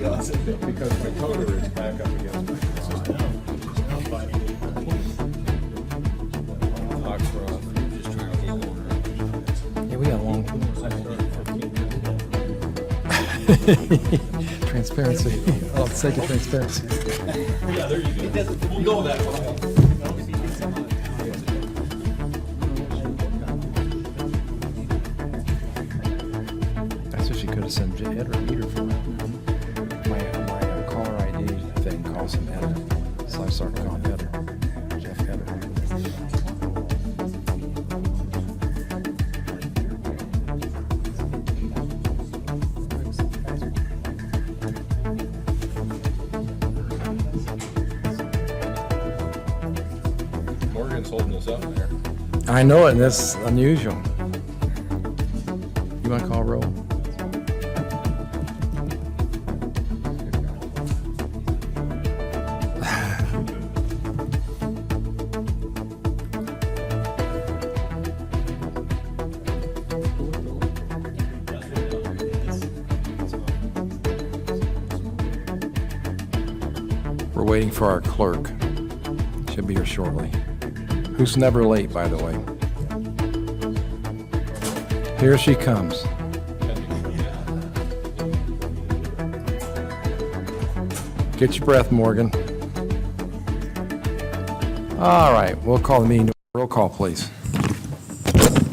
doesn't. Because my coder is back up against my Oxford. Yeah, we got a long. Transparency. Oh, for the sake of transparency. Yeah, there you go. It doesn't, we'll go that way. That's what she could have sent Ed or Peter for. My caller ID thing calls him Ed. So I started calling Ed. Jeff Ed. Morgan's holding us up there. I know it, and that's unusual. You want to call roll? We're waiting for our clerk. Should be here shortly. Who's never late, by the way. Here she comes. Get your breath, Morgan. All right, we'll call the meeting. Roll call, please.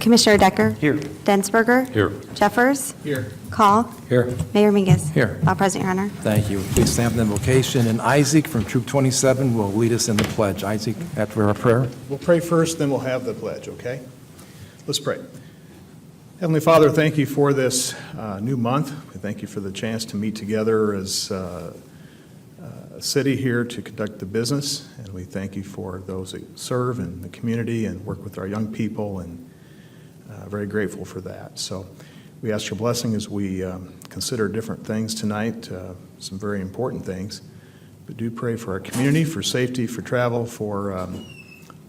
Commissioner Decker? Here. Densberger? Here. Jeffers? Here. Call? Here. Mayor Mingus? Here. All present, Your Honor. Thank you. Please stand for the invocation. And Isaac from Troop 27 will lead us in the pledge. Isaac, after our prayer. We'll pray first, then we'll have the pledge, okay? Let's pray. Heavenly Father, thank you for this new month. We thank you for the chance to meet together as a city here to conduct the business. And we thank you for those that serve in the community and work with our young people, and very grateful for that. So we ask your blessing as we consider different things tonight, some very important things. But do pray for our community, for safety, for travel, for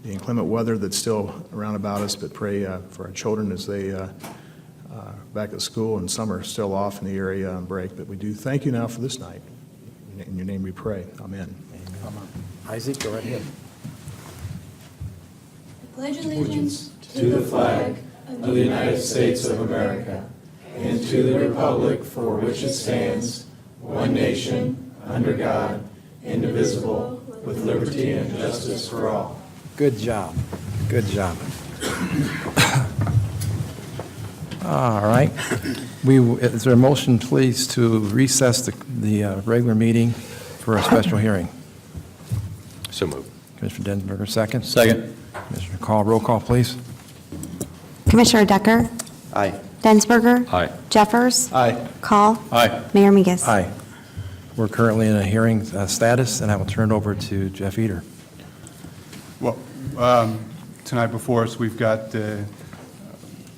the inclement weather that's still around about us, but pray for our children as they back at school, and some are still off in the area on break. But we do thank you now for this night. In your name we pray. Amen. Amen. Isaac, go right ahead. Pledge allegiance to the flag of the United States of America and to the republic for which it stands, one nation, under God, indivisible, with liberty and justice for all. Good job. Good job. All right. Is there a motion, please, to recess the regular meeting for a special hearing? So moved. Commissioner Densberger, second. Second. Commissioner Call, roll call, please. Commissioner Decker? Aye. Densberger? Aye. Jeffers? Aye. Call? Aye. Mayor Mingus? Aye. We're currently in a hearing status, and I will turn it over to Jeff Eder. Well, tonight before us, we've got the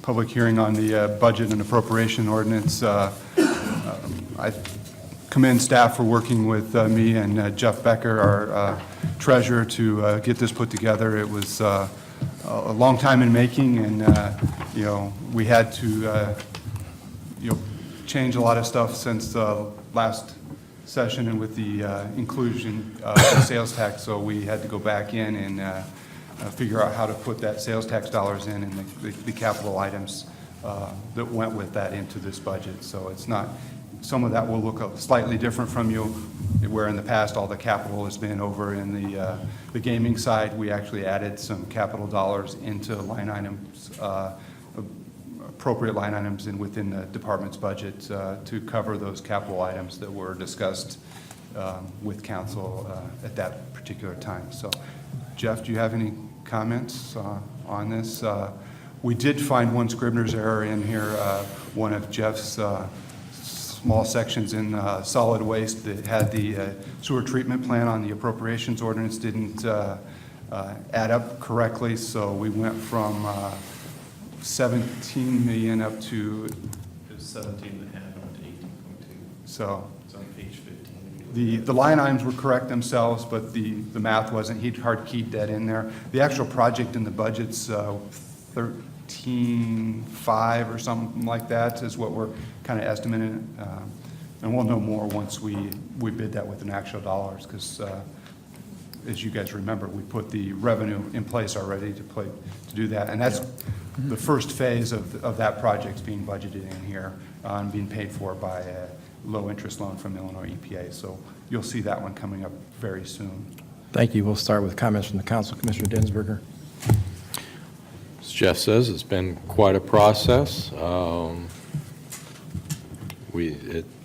public hearing on the budget and appropriation ordinance. I commend staff for working with me and Jeff Becker, our treasurer, to get this put together. It was a long time in making, and we had to change a lot of stuff since last session, and with the inclusion of the sales tax, so we had to go back in and figure out how to put that sales tax dollars in and the capital items that went with that into this budget. So it's not, some of that will look slightly different from you, where in the past all the capital has been over in the gaming side. We actually added some capital dollars into line items, appropriate line items and within the department's budget to cover those capital items that were discussed with council at that particular time. So, Jeff, do you have any comments on this? We did find one Scribner's error in here. One of Jeff's small sections in solid waste that had the sewer treatment plan on the appropriations ordinance didn't add up correctly, so we went from 17 million up to... It was 17 and a half up to 18.2. So it's on page 15. the line items were correct themselves, but the math wasn't. He'd hard keyed that in there. The actual project in the budget's 13.5 or something like that is what we're kind of estimating. And we'll know more once we bid that with an actual dollars, because as you guys remember, we put the revenue in place already to do that. And that's the first phase of that project being budgeted in here and being paid for by a low-interest loan from the Illinois EPA. So you'll see that one coming up very soon. Thank you. We'll start with comments from the council. Commissioner Dinsberger. As Jeff says, it's been quite a process.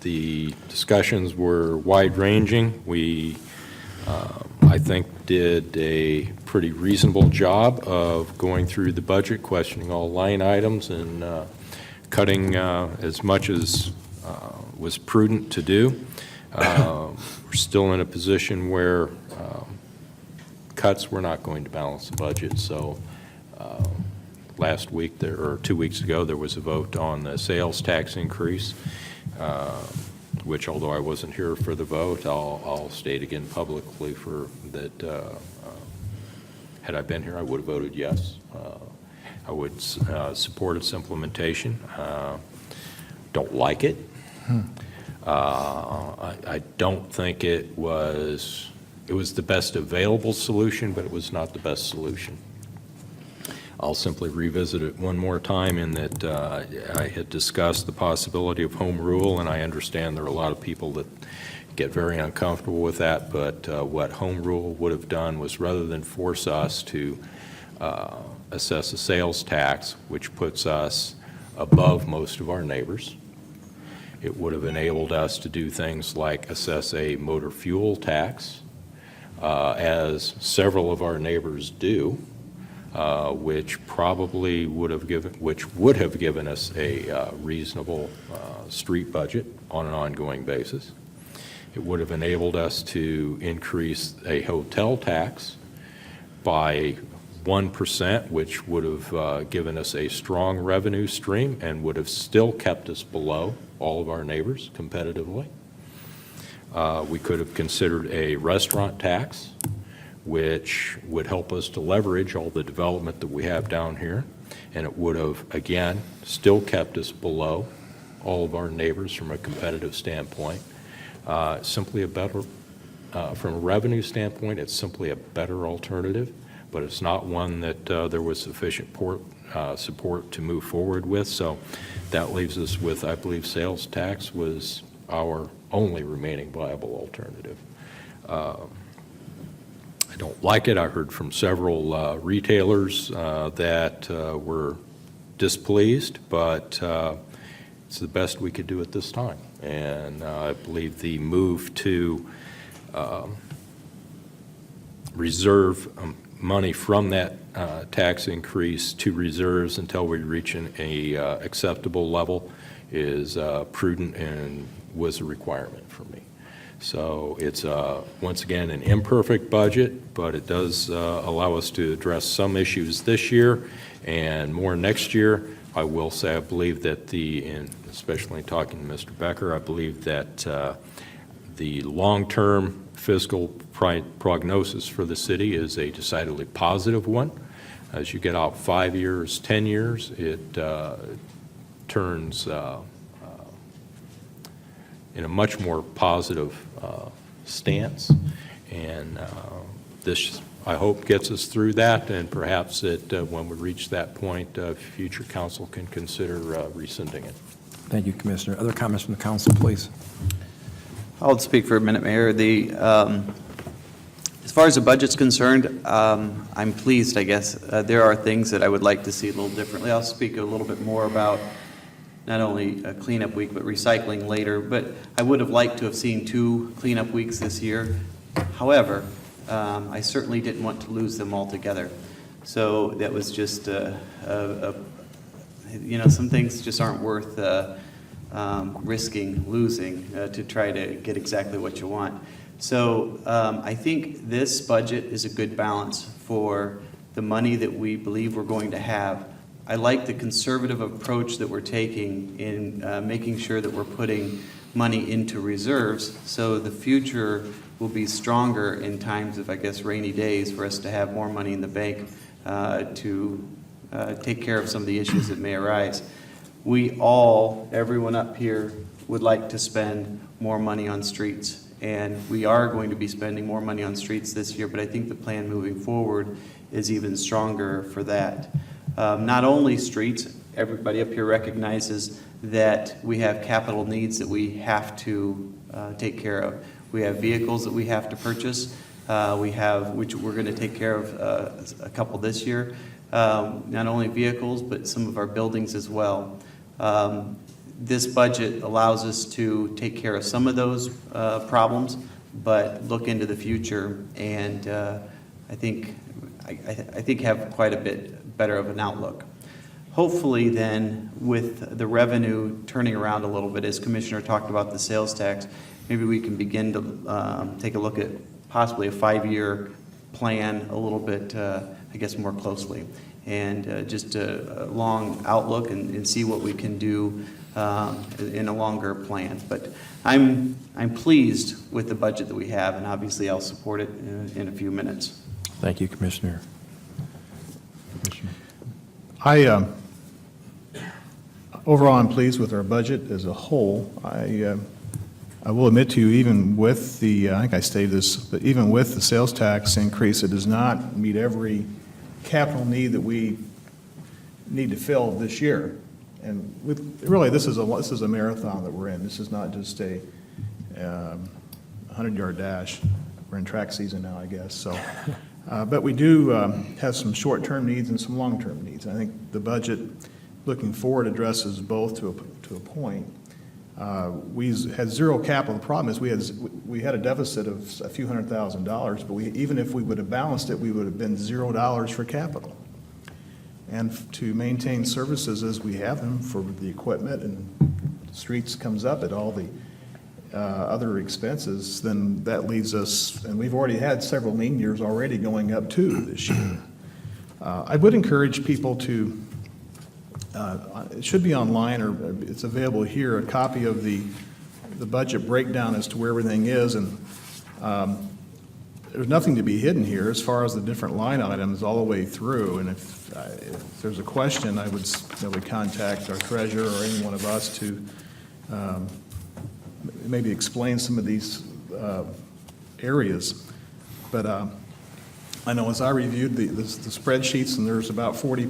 The discussions were wide-ranging. We, I think, did a pretty reasonable job of going through the budget, questioning all line items, and cutting as much as was prudent to do. We're still in a position where cuts were not going to balance the budget. So last week, or 2 weeks ago, there was a vote on the sales tax increase, which, although I wasn't here for the vote, I'll state again publicly for that. Had I been here, I would have voted yes. I would support its implementation. Don't like it. I don't think it was the best available solution, but it was not the best solution. I'll simply revisit it one more time in that I had discussed the possibility of home rule, and I understand there are a lot of people that get very uncomfortable with that, but what home rule would have done was, rather than force us to assess a sales tax, which puts us above most of our neighbors, it would have enabled us to do things like assess a motor fuel tax, as several of our neighbors do, which would have given us a reasonable street budget on an ongoing basis. It would have enabled us to increase a hotel tax by 1%, which would have given us a strong revenue stream and would have still kept us below all of our neighbors competitively. We could have considered a restaurant tax, which would help us to leverage all the development that we have down here, and it would have, again, still kept us below all of our neighbors from a competitive standpoint. Simply a better, from a revenue standpoint, it's simply a better alternative, but it's not one that there was sufficient support to move forward with. So that leaves us with, I believe, sales tax was our only remaining viable alternative. I don't like it. I heard from several retailers that were displeased, but it's the best we could do at this time. And I believe the move to reserve money from that tax increase to reserves until we reach an acceptable level is prudent and was a requirement for me. So it's, once again, an imperfect budget, but it does allow us to address some issues this year and more next year. I will say I believe that especially talking to Mr. Becker, I believe that the long-term fiscal prognosis for the city is a decidedly positive one. As you get out 5 years, 10 years, it turns in a much more positive stance, and this, I hope, gets us through that, and perhaps when we reach that point, future council can consider rescinding it. Thank you, Commissioner. Other comments from the council, please. I'll speak for a minute, Mayor. As far as the budget's concerned, I'm pleased, I guess. There are things that I would like to see a little differently. I'll speak a little bit more about not only a cleanup week, but recycling later. But I would have liked to have seen 2 cleanup weeks this year. However, I certainly didn't want to lose them altogether. So that was just, some things just aren't worth risking losing to try to get exactly what you want. So I think this budget is a good balance for the money that we believe we're going to have. I like the conservative approach that we're taking in making sure that we're putting money into reserves so the future will be stronger in times of, I guess, rainy days for us to have more money in the bank to take care of some of the issues that may arise. We all, everyone up here, would like to spend more money on streets. And we are going to be spending more money on streets this year, but I think the plan moving forward is even stronger for that. Not only streets, everybody up here recognizes that we have capital needs that we have to take care of. We have vehicles that we have to purchase. We have, which we're going to take care of a couple this year. Not only vehicles, but some of our buildings as well. This budget allows us to take care of some of those problems, but look into the future, and I think have quite a bit better of an outlook. Hopefully then, with the revenue turning around a little bit, as Commissioner talked about the sales tax, maybe we can begin to take a look at possibly a 5-year plan a little bit, I guess, more closely, and just a long outlook and see what we can do in a longer plan. But I'm pleased with the budget that we have, and obviously I'll support it in a few minutes. Thank you, Commissioner. Commissioner. Overall, I'm pleased with our budget as a whole. I will admit to you, even with the, I think I stated this, but even with the sales tax increase, it does not meet every capital need that we need to fill this year. And really, this is a marathon that we're in. This is not just a 100-yard dash. We're in track season now, I guess. So, but we do have some short-term needs and some long-term needs. I think the budget, looking forward, addresses both to a point. We had zero capital. The problem is we had a deficit of a few $100,000, but even if we would have balanced it, we would have been $0 for capital. And to maintain services as we have them for the equipment and streets comes up at all the other expenses, then that leaves us, and we've already had several lean years already going up too this year. I would encourage people to, it should be online or it's available here, a copy of the budget breakdown as to where everything is, and there's nothing to be hidden here as far as the different line items all the way through. And if there's a question, I would contact our treasurer or any one of us to maybe explain some of these areas. But I know as I reviewed the spreadsheets, and there's about 40,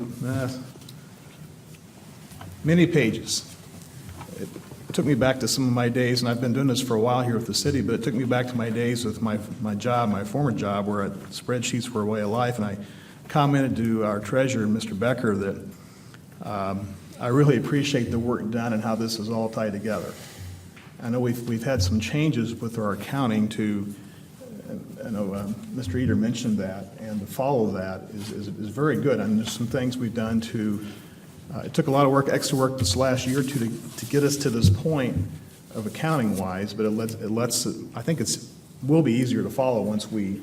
many pages. It took me back to some of my days, and I've been doing this for a while here with the city, but it took me back to my days with my job, my former job, where spreadsheets were a way of life. And I commented to our treasurer, Mr. Becker, that I really appreciate the work done and how this is all tied together. I know we've had some changes with our accounting to, I know Mr. Eder mentioned that, and to follow that is very good. And there's some things we've done to, it took a lot of work, extra work this last year to get us to this point of accounting-wise, but it lets I think will be easier to follow once we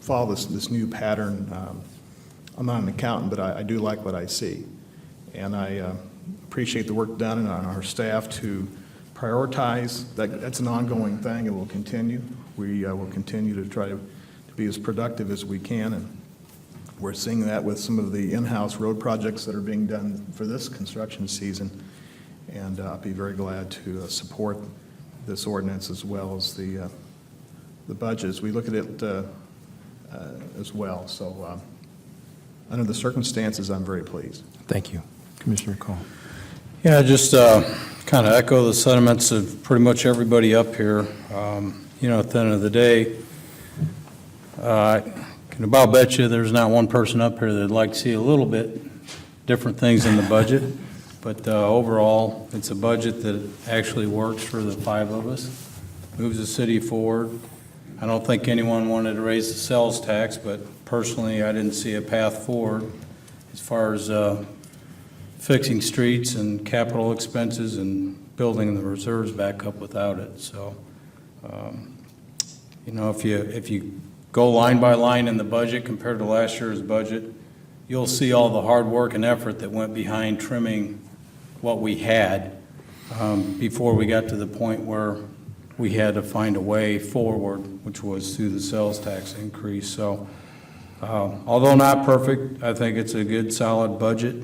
follow this new pattern. I'm not an accountant, but I do like what I see. And I appreciate the work done on our staff to prioritize. That's an ongoing thing. It will continue. We will continue to try to be as productive as we can. And we're seeing that with some of the in-house road projects that are being done for this construction season. And I'll be very glad to support this ordinance as well as the budgets. We look at it as well. So under the circumstances, I'm very pleased. Thank you. Commissioner Call. Yeah, just kind of echo the sentiments of pretty much everybody up here. You know, at the end of the day, I can about bet you there's not one person up here that'd like to see a little bit different things in the budget. But overall, it's a budget that actually works for the 5 of us, moves the city forward. I don't think anyone wanted to raise the sales tax, but personally, I didn't see a path forward as far as fixing streets and capital expenses and building the reserves back up without it. So, you know, if you go line by line in the budget compared to last year's budget, you'll see all the hard work and effort that went behind trimming what we had before we got to the point where we had to find a way forward, which was through the sales tax increase. So, although not perfect, I think it's a good, solid budget.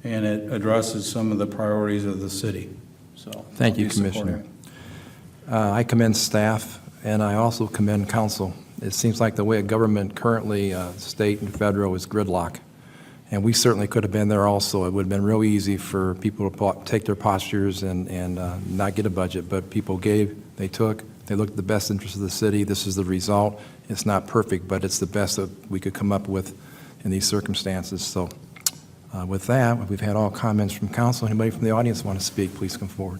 and it addresses some of the priorities of the city, so. Thank you, I'll be supporting Commissioner. it. I commend staff, and I also commend council. It seems like the way a government currently, state and federal, is gridlock. And we certainly could have been there also. It would have been real easy for people to take their postures and not get a budget, but people gave, they took, they looked at the best interest of the city. This is the result. It's not perfect, but it's the best that we could come up with in these circumstances. So with that, we've had all comments from council. Anybody from the audience want to speak, please come forward.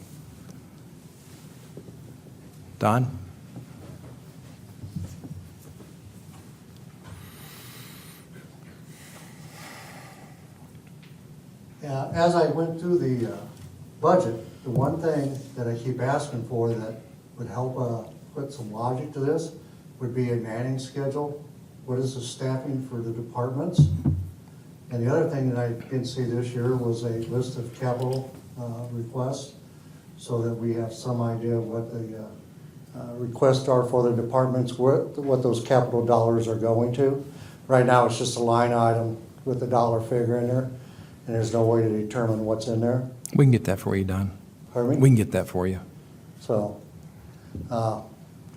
Don? As I went through the budget, the one thing that I keep asking for that would help put some logic to this would be a manning schedule. What is the staffing for the departments? And the other thing that I didn't see this year was a list of capital requests, so that we have some idea of what the requests are for the departments, what those capital dollars are going to. Right now, it's just a line item with a dollar figure in there, and there's no way to determine what's in there. We can get that for you, Don. Pardon me? We can get that for you. So, yeah,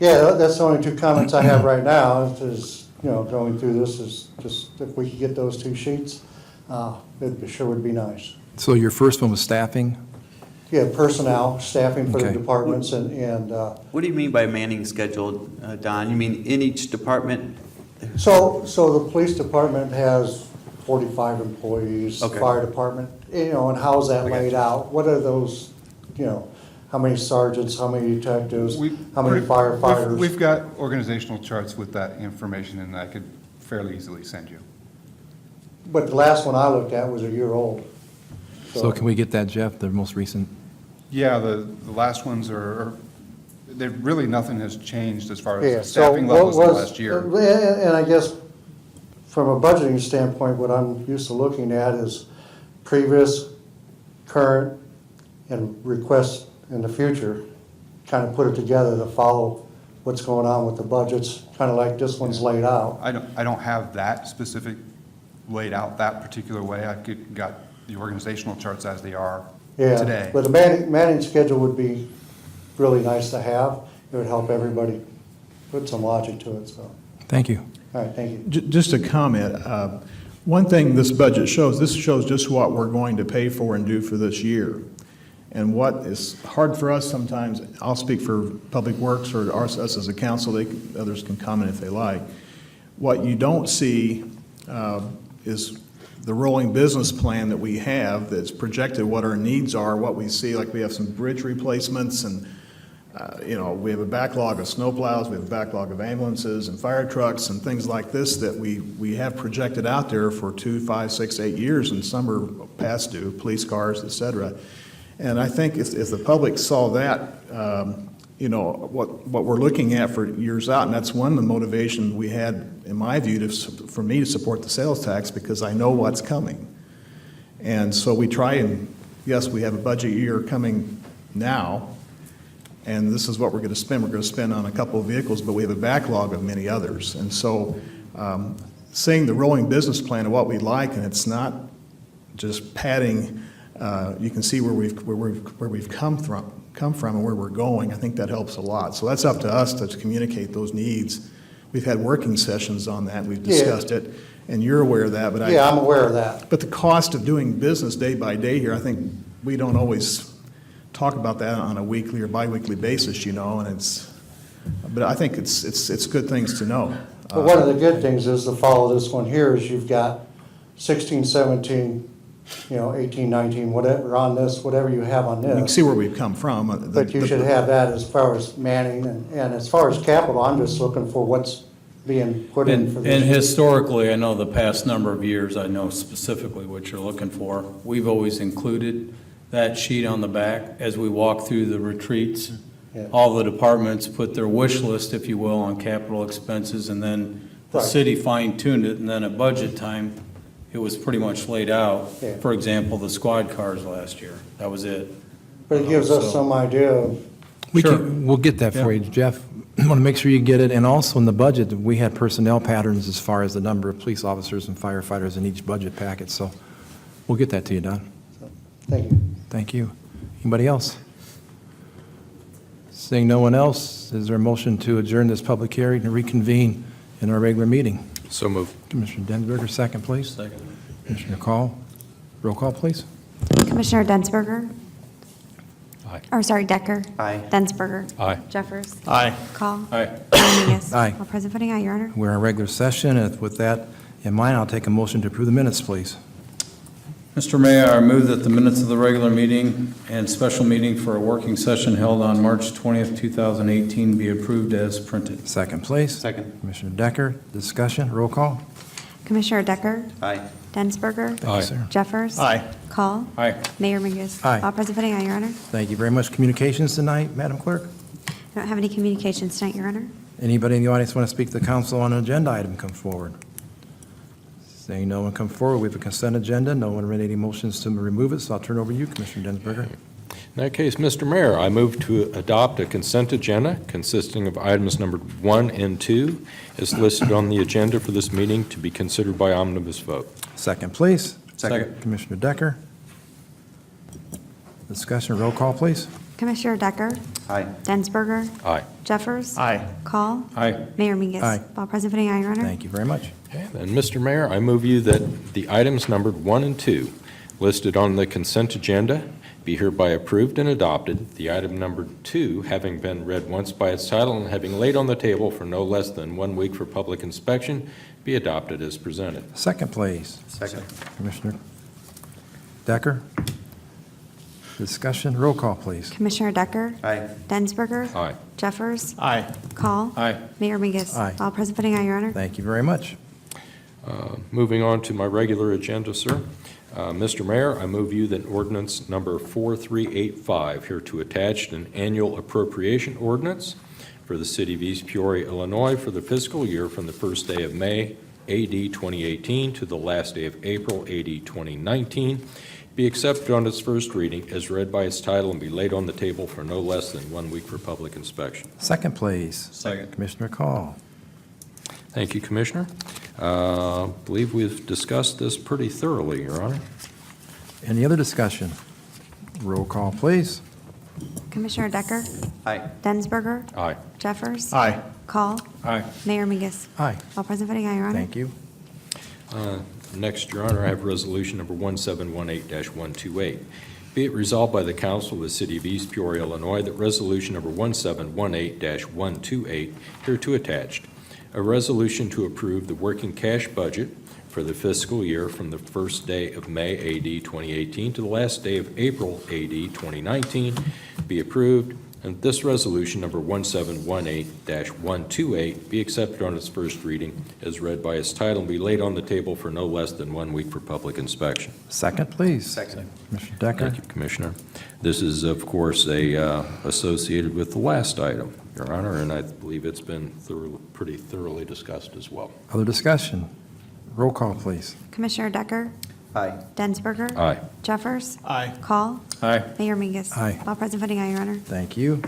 that's the only two comments I have right now, is, you know, going through this is just, if we could get those two sheets, it sure would be nice. So your first one was staffing? Yeah, personnel, staffing for the Okay. departments, and, What do you mean by manning schedule, Don? You mean in each department? so the police department has 45 employees, Okay. fire department, you know, and how's that I got laid you. out? What are those, you know, how many sergeants, how many detectives, We- how many firefighters? We've got organizational charts with that information, and I could fairly easily send you. But the last one I looked at was a year old. So can we get that, Jeff, the most recent? Yeah, the last ones there really nothing has changed as far Yeah, as so staffing what levels in the was- last year. And I guess from a budgeting standpoint, what I'm used to looking at is previous, current, and requests in the future, kind of put it together to follow what's going on with the budgets, kind of like this one's laid out. I don't have that specific laid out that particular way. I got the organizational charts as they are Yeah, today. but the manning schedule would be really nice to have. It would help everybody put some logic to it, so. Thank you. All right, thank you. Just a comment. One thing this budget shows, this shows just what we're going to pay for and do for this year. And what is hard for us sometimes, I'll speak for Public Works or us as a council, others can comment if they like. What you don't see is the rolling business plan that we have that's projected what our needs are, what we see, like we have some bridge replacements and you know, we have a backlog of snowplows, we have a backlog of ambulances and fire trucks and things like this that we have projected out there for 2, 5, 6, 8 years, and some are past due, police cars, et cetera. And I think if the public saw that, you know, what we're looking at for years out, and that's one of the motivations we had, in my view, for me to support the sales tax, because I know what's coming. And so we try and, yes, we have a budget year coming now, and this is what we're going to spend. We're going to spend on a couple of vehicles, but we have a backlog of many others. And so seeing the rolling business plan of what we'd like, and it's not just padding, you can see where we've come from and where we're going. I think that helps a lot. So that's up to us to communicate those needs. We've had working sessions on that. We've discussed it, and you're aware of that. But Yeah, I'm aware of that. But the cost of doing business day by day here, I think we don't always talk about that on a weekly or biweekly basis, you know, and but I think it's good things to know. But one of the good things is, to follow this one here, is you've got 16, 17, you know, 18, 19, whatever on this, whatever you have on You can this. see where we've come from. But you should have that as far as manning, and as far as capital, I'm just looking for what's being put in for And this. historically, I know the past number of years, I know specifically what you're looking for. We've always included that sheet on the back as we walk through the retreats. Yeah. All the departments put their wish list, if you will, on capital expenses, and then the Right. city fine-tuned it, and then at budget time, it was pretty much laid out. Yeah. For example, the squad cars last year, that was it. But it gives us So- some idea of, Sure. We'll get that for you, Jeff. I want to make sure you get it. And also in the budget, we had personnel patterns as far as the number of police officers and firefighters in each budget packet. So we'll get that to you, Don. Thank you. Thank you. Anybody else? Seeing no one else, is there a motion to adjourn this public hearing and reconvene in our regular meeting? So moved. Commissioner Densberger, second, please. Second. Commissioner Call. Roll call, please. Commissioner Densberger? Aye. Or sorry, Decker? Aye. Densberger? Aye. Jeffers? Aye. Call? Aye. Mayor Mingus? Aye. All present voting aye, Your Honor. We're in regular session, and with that in mind, I'll take a motion to approve the minutes, please. Mr. Mayor, I move that the minutes of the regular meeting and special meeting for a working session held on March 20th, 2018 be approved as printed. Second, please. Second. Commissioner Decker, discussion, roll call. Commissioner Decker? Aye. Densberger? Thank you, sir. Jeffers? Aye. Call? Aye. Mayor Mingus? Aye. All present voting aye, Your Honor. Thank you very much. Communications tonight, Madam Clerk? I don't have any communications tonight, Your Honor. Anybody in the audience want to speak to the council on an agenda item, come forward. Seeing no one come forward, we have a consent agenda. No one ready any motions to remove it, so I'll turn it over to you, Commissioner Densberger. In that case, Mr. Mayor, I move to adopt a consent agenda consisting of items numbered 1 and 2 as listed on the agenda for this meeting to be considered by omnibus vote. Second, please. Second. Commissioner Decker. Discussion, roll call, please. Commissioner Decker? Aye. Densberger? Aye. Jeffers? Aye. Call? Aye. Mayor Mingus? Aye. All present voting aye, Your Honor. Thank you very much. Okay, then, Mr. Mayor, I move you that the items numbered 1 and 2 listed on the consent agenda be hereby approved and adopted, the item numbered 2 having been read once by its title and having laid on the table for no less than 1 week for public inspection, be adopted as presented. Second, please. Second. Commissioner Decker. Discussion, roll call, please. Commissioner Decker? Aye. Densberger? Aye. Jeffers? Aye. Call? Aye. Mayor Mingus? Aye. All present voting aye, Your Honor. Thank you very much. Moving on to my regular agenda, sir. Mr. Mayor, I move you that ordinance number 4385, here to attach an annual appropriation ordinance for the city of East Peoria, Illinois, for the fiscal year from the first day of May, AD 2018, to the last day of April, AD 2019, be accepted on its first reading as read by its title and be laid on the table for no less than 1 week for public inspection. Second, please. Second. Commissioner Call. Thank you, Commissioner. Believe we've discussed this pretty thoroughly, Your Honor. Any other discussion? Roll call, please. Commissioner Decker? Aye. Densberger? Aye. Jeffers? Aye. Call? Aye. Mayor Mingus? Aye. All present voting aye, Your Honor. Thank you. Next, Your Honor, I have resolution number 1718-128. Be it resolved by the Council of the City of East Peoria, Illinois, that resolution number 1718-128, hereto attached, a resolution to approve the working cash budget for the fiscal year from the first day of May, AD 2018, to the last day of April, AD 2019, be approved, and this resolution, number 1718-128, be accepted on its first reading as read by its title and be laid on the table for no less than 1 week for public inspection. Second, please. Second. Commissioner Decker. Thank you, Commissioner. This is, of course, associated with the last item, Your Honor, and I believe it's been pretty thoroughly discussed as well. Other discussion? Roll call, please. Commissioner Decker? Aye. Densberger? Aye. Jeffers? Aye. Call? Aye. Mayor Mingus? Aye. All present voting aye, Your Honor. Thank you.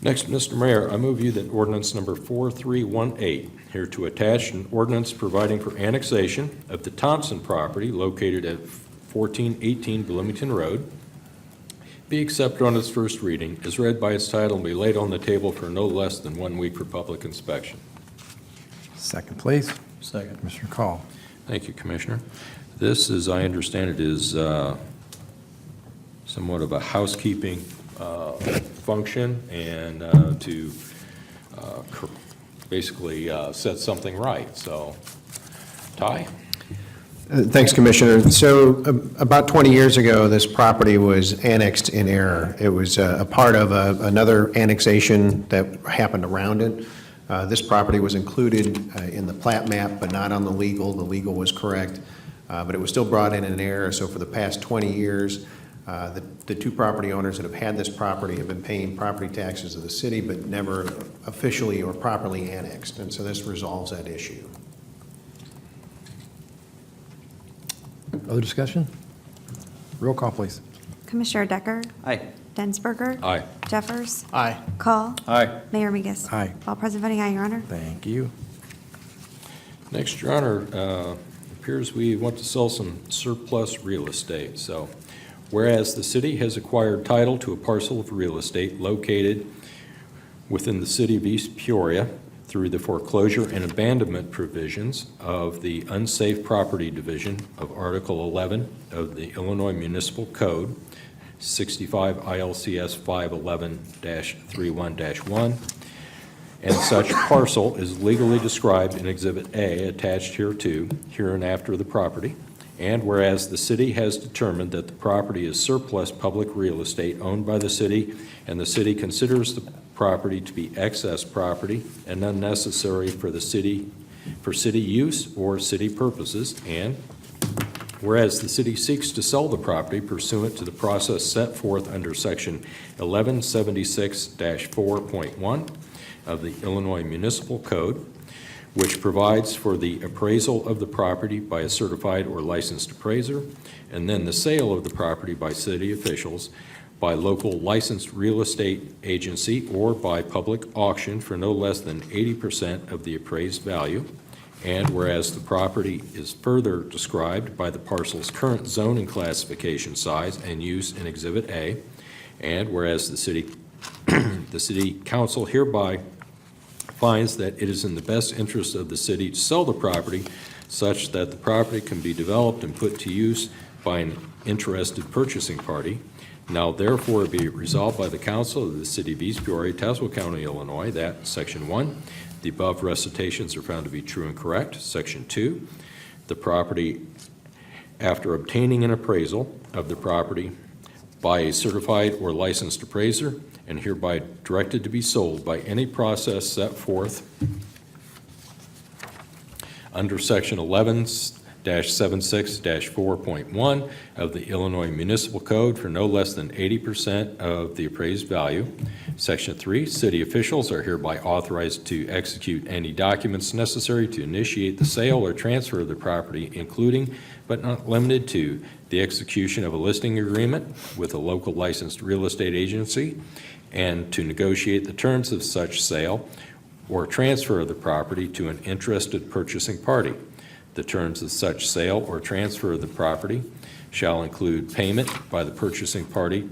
Next, Mr. Mayor, I move you that ordinance number 4318, here to attach an ordinance providing for annexation of the Thompson property located at 1418 Bloomington Road, be accepted on its first reading as read by its title and be laid on the table for no less than 1 week for public inspection. Second, please. Second. Commissioner Call. Thank you, Commissioner. This, as I understand it, is somewhat of a housekeeping function and to basically set something right. So, Ty? Thanks, Commissioner. So about 20 years ago, this property was annexed in error. It was a part of another annexation that happened around it. This property was included in the plat map, but not on the legal. The legal was correct, but it was still brought in error. So for the past 20 years, the two property owners that have had this property have been paying property taxes to the city, but never officially or properly annexed. And so this resolves that issue. Other discussion? Roll call, please. Commissioner Decker? Aye. Densberger? Aye. Jeffers? Aye. Call? Aye. Mayor Mingus? Aye. All present voting aye, Your Honor. Thank you. Next, Your Honor, appears we want to sell some surplus real estate. So, whereas the city has acquired title to a parcel of real estate located within the city of East Peoria through the foreclosure and abandonment provisions of the Unsafe Property Division of Article 11 of the Illinois Municipal Code, 65 ILCS 511-31-1, and such parcel is legally described in Exhibit A attached hereto, hereinafter the property. And whereas the city has determined that the property is surplus public real estate owned by the city, and the city considers the property to be excess property and unnecessary for the city, for city use or city purposes, and whereas the city seeks to sell the property pursuant to the process set forth under Section 1176-4.1 of the Illinois Municipal Code, which provides for the appraisal of the property by a certified or licensed appraiser, and then the sale of the property by city officials, by local licensed real estate agency, or by public auction for no less than 80% of the appraised value. And whereas the property is further described by the parcel's current zoning classification size and use in Exhibit A, and whereas the city council hereby finds that it is in the best interest of the city to sell the property such that the property can be developed and put to use by an interested purchasing party. Now therefore be it resolved by the council of the city of East Peoria, Tazewell County, Illinois, that Section 1, the above recitations are found to be true and correct. Section 2, the property, after obtaining an appraisal of the property by a certified or licensed appraiser, and hereby directed to be sold by any process set forth under Section 11-76-4.1 of the Illinois Municipal Code for no less than 80% of the appraised value. Section 3, city officials are hereby authorized to execute any documents necessary to initiate the sale or transfer of the property, including but not limited to the execution of a listing agreement with a local licensed real estate agency, and to negotiate the terms of such sale or transfer of the property to an interested purchasing party. The terms of such sale or transfer of the property shall include payment by the purchasing party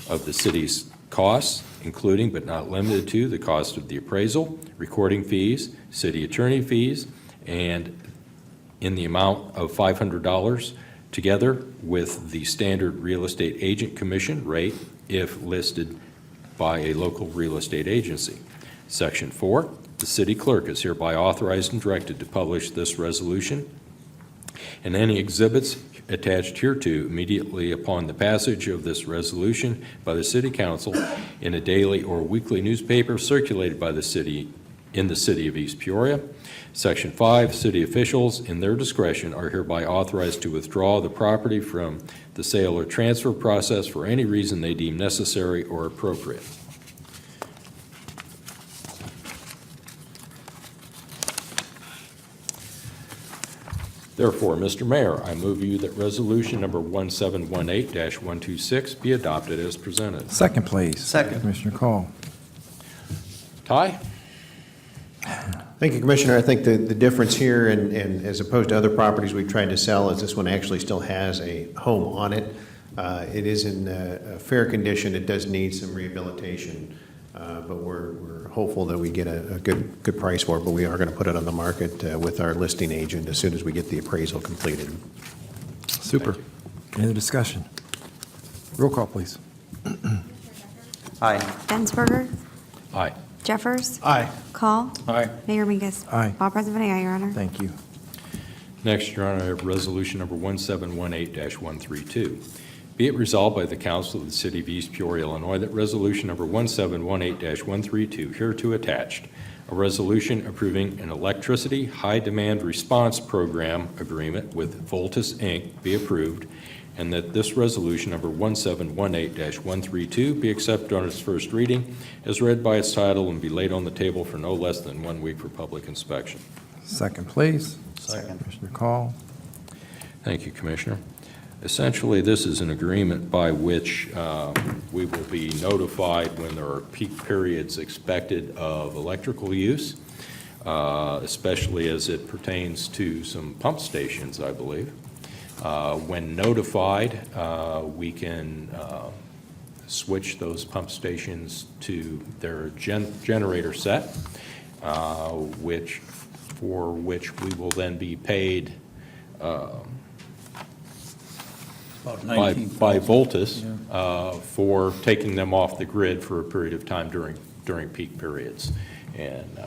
of the city's costs, including but not limited to the cost of the appraisal, recording fees, city attorney fees, and in the amount of $500, together with the standard real estate agent commission rate if listed by a local real estate agency. Section 4, the city clerk is hereby authorized and directed to publish this resolution and any exhibits attached hereto immediately upon the passage of this resolution by the city council in a daily or weekly newspaper circulated by the city in the city of East Peoria. Section 5, city officials in their discretion are hereby authorized to withdraw the property from the sale or transfer process for any reason they deem necessary or appropriate. Therefore, Mr. Mayor, I move you that resolution number 1718-126 be adopted as presented. Second, please. Second. Commissioner Call. Ty? Thank you, Commissioner. I think the difference here, and as opposed to other properties we've tried to sell, is this one actually still has a home on it. It is in a fair condition. It does need some rehabilitation, but we're hopeful that we get a good price for it, but we are going to put it on the market with our listing agent as soon as we get the appraisal completed. Super. Any other discussion? Roll call, please. Aye. Densberger? Aye. Jeffers? Aye. Call? Aye. Mayor Mingus? Aye. All present voting aye, Your Honor. Thank you. Next, Your Honor, I have resolution number 1718-132. Be it resolved by the Council of the City of East Peoria, Illinois, that resolution number 1718-132, hereto attached, a resolution approving an electricity high-demand response program agreement with Voltus, Inc. be approved, and that this resolution number 1718-132 be accepted on its first reading as read by its title and be laid on the table for no less than 1 week for public inspection. Second, please. Second. Commissioner Call. Thank you, Commissioner. Essentially, this is an agreement by which we will be notified when there are peak periods expected of electrical use. especially as it pertains to some pump stations, I believe. When notified, we can switch those pump stations to their generator set, for which we will then be paid About by 19,000. Voltus for taking them off the grid for a period of time during peak periods. And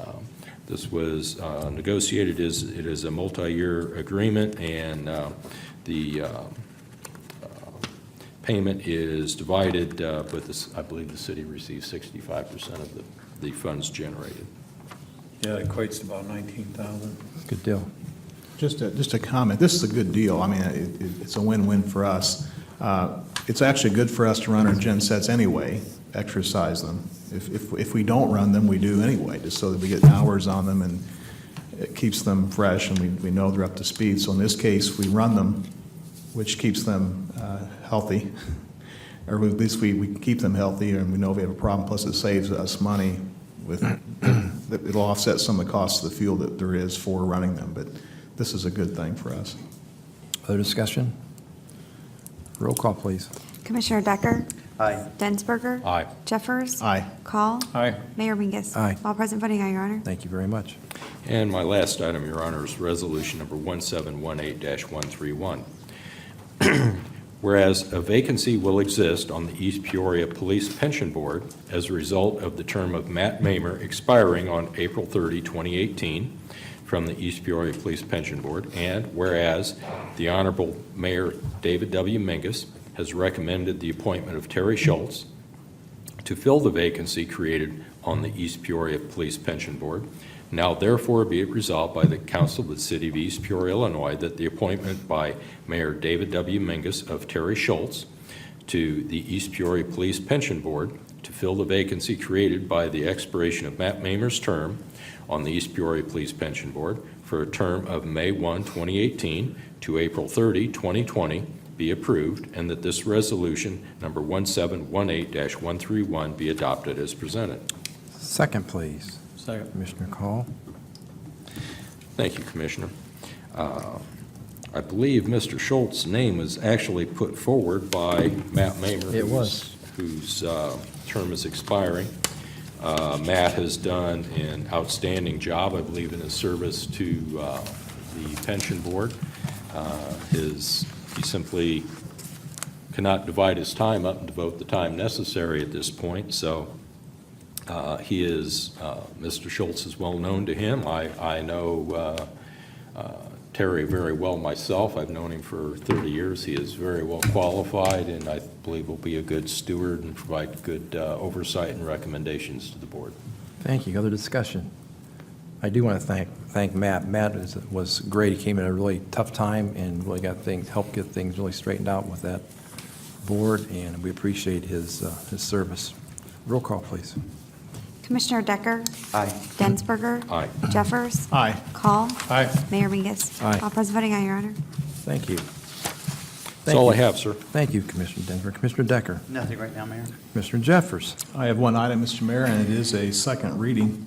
this was negotiated, it is a multi-year agreement, and the payment is divided with this, I believe the city receives 65% of the funds generated. Yeah, it equates to about 19,000. Good deal. Just a comment. This is a good deal. I mean, it's a win-win for us. It's actually good for us to run our gen sets anyway, exercise them. If we don't run them, we do anyway, just so that we get hours on them, and it keeps them fresh, and we know they're up to speed. So in this case, we run them, which keeps them healthy, or at least we keep them healthy, and we know if we have a problem, plus it saves us money with, it'll offset some of the costs of the fuel that there is for running them, but this is a good thing for us. Other discussion? Roll call, please. Commissioner Decker? Aye. Densberger? Aye. Jeffers? Aye. Call? Aye. Mayor Mingus? Aye. All present voting aye, Your Honor. Thank you very much. And my last item, Your Honor, is Resolution Number 1718-131. Whereas a vacancy will exist on the East Peoria Police Pension Board as a result of the term of Matt Mamer expiring on April 30, 2018, from the East Peoria Police Pension Board, and whereas the Honorable Mayor David W. Mingus has recommended the appointment of Terry Schultz to fill the vacancy created on the East Peoria Police Pension Board, now therefore be it resolved by the Council of the City of East Peoria, Illinois, that the appointment by Mayor David W. Mingus of Terry Schultz to the East Peoria Police Pension Board to fill the vacancy created by the expiration of Matt Mamer's term on the East Peoria Police Pension Board for a term of May 1, 2018 to April 30, 2020, be approved, and that this resolution, number 1718-131, be adopted as presented. Second, please. Second. Commissioner Call. Thank you, Commissioner. I believe Mr. Schultz's name was actually put forward by Matt Mamer. It was. Whose term is expiring. Matt has done an outstanding job, I believe, in his service to the pension board. He simply cannot divide his time up and devote the time necessary at this point, so Mr. Schultz is well known to him. I know Terry very well myself. I've known him for 30 years. He is very well qualified, and I believe will be a good steward and provide good oversight and recommendations to the board. Thank you. Other discussion? I do want to thank Matt. Matt was great. He came in at a really tough time and really helped get things really straightened out with that board, and we appreciate his service. Roll call, please. Commissioner Decker? Aye. Densberger? Aye. Jeffers? Aye. Call? Aye. Mayor Mingus? Aye. All present voting aye, Your Honor. Thank you. That's all I have, sir. Thank you, Commissioner Denver. Commissioner Decker. Nothing right now, Mayor. Commissioner Jeffers. I have one item, Mr. Mayor, and it is a second reading.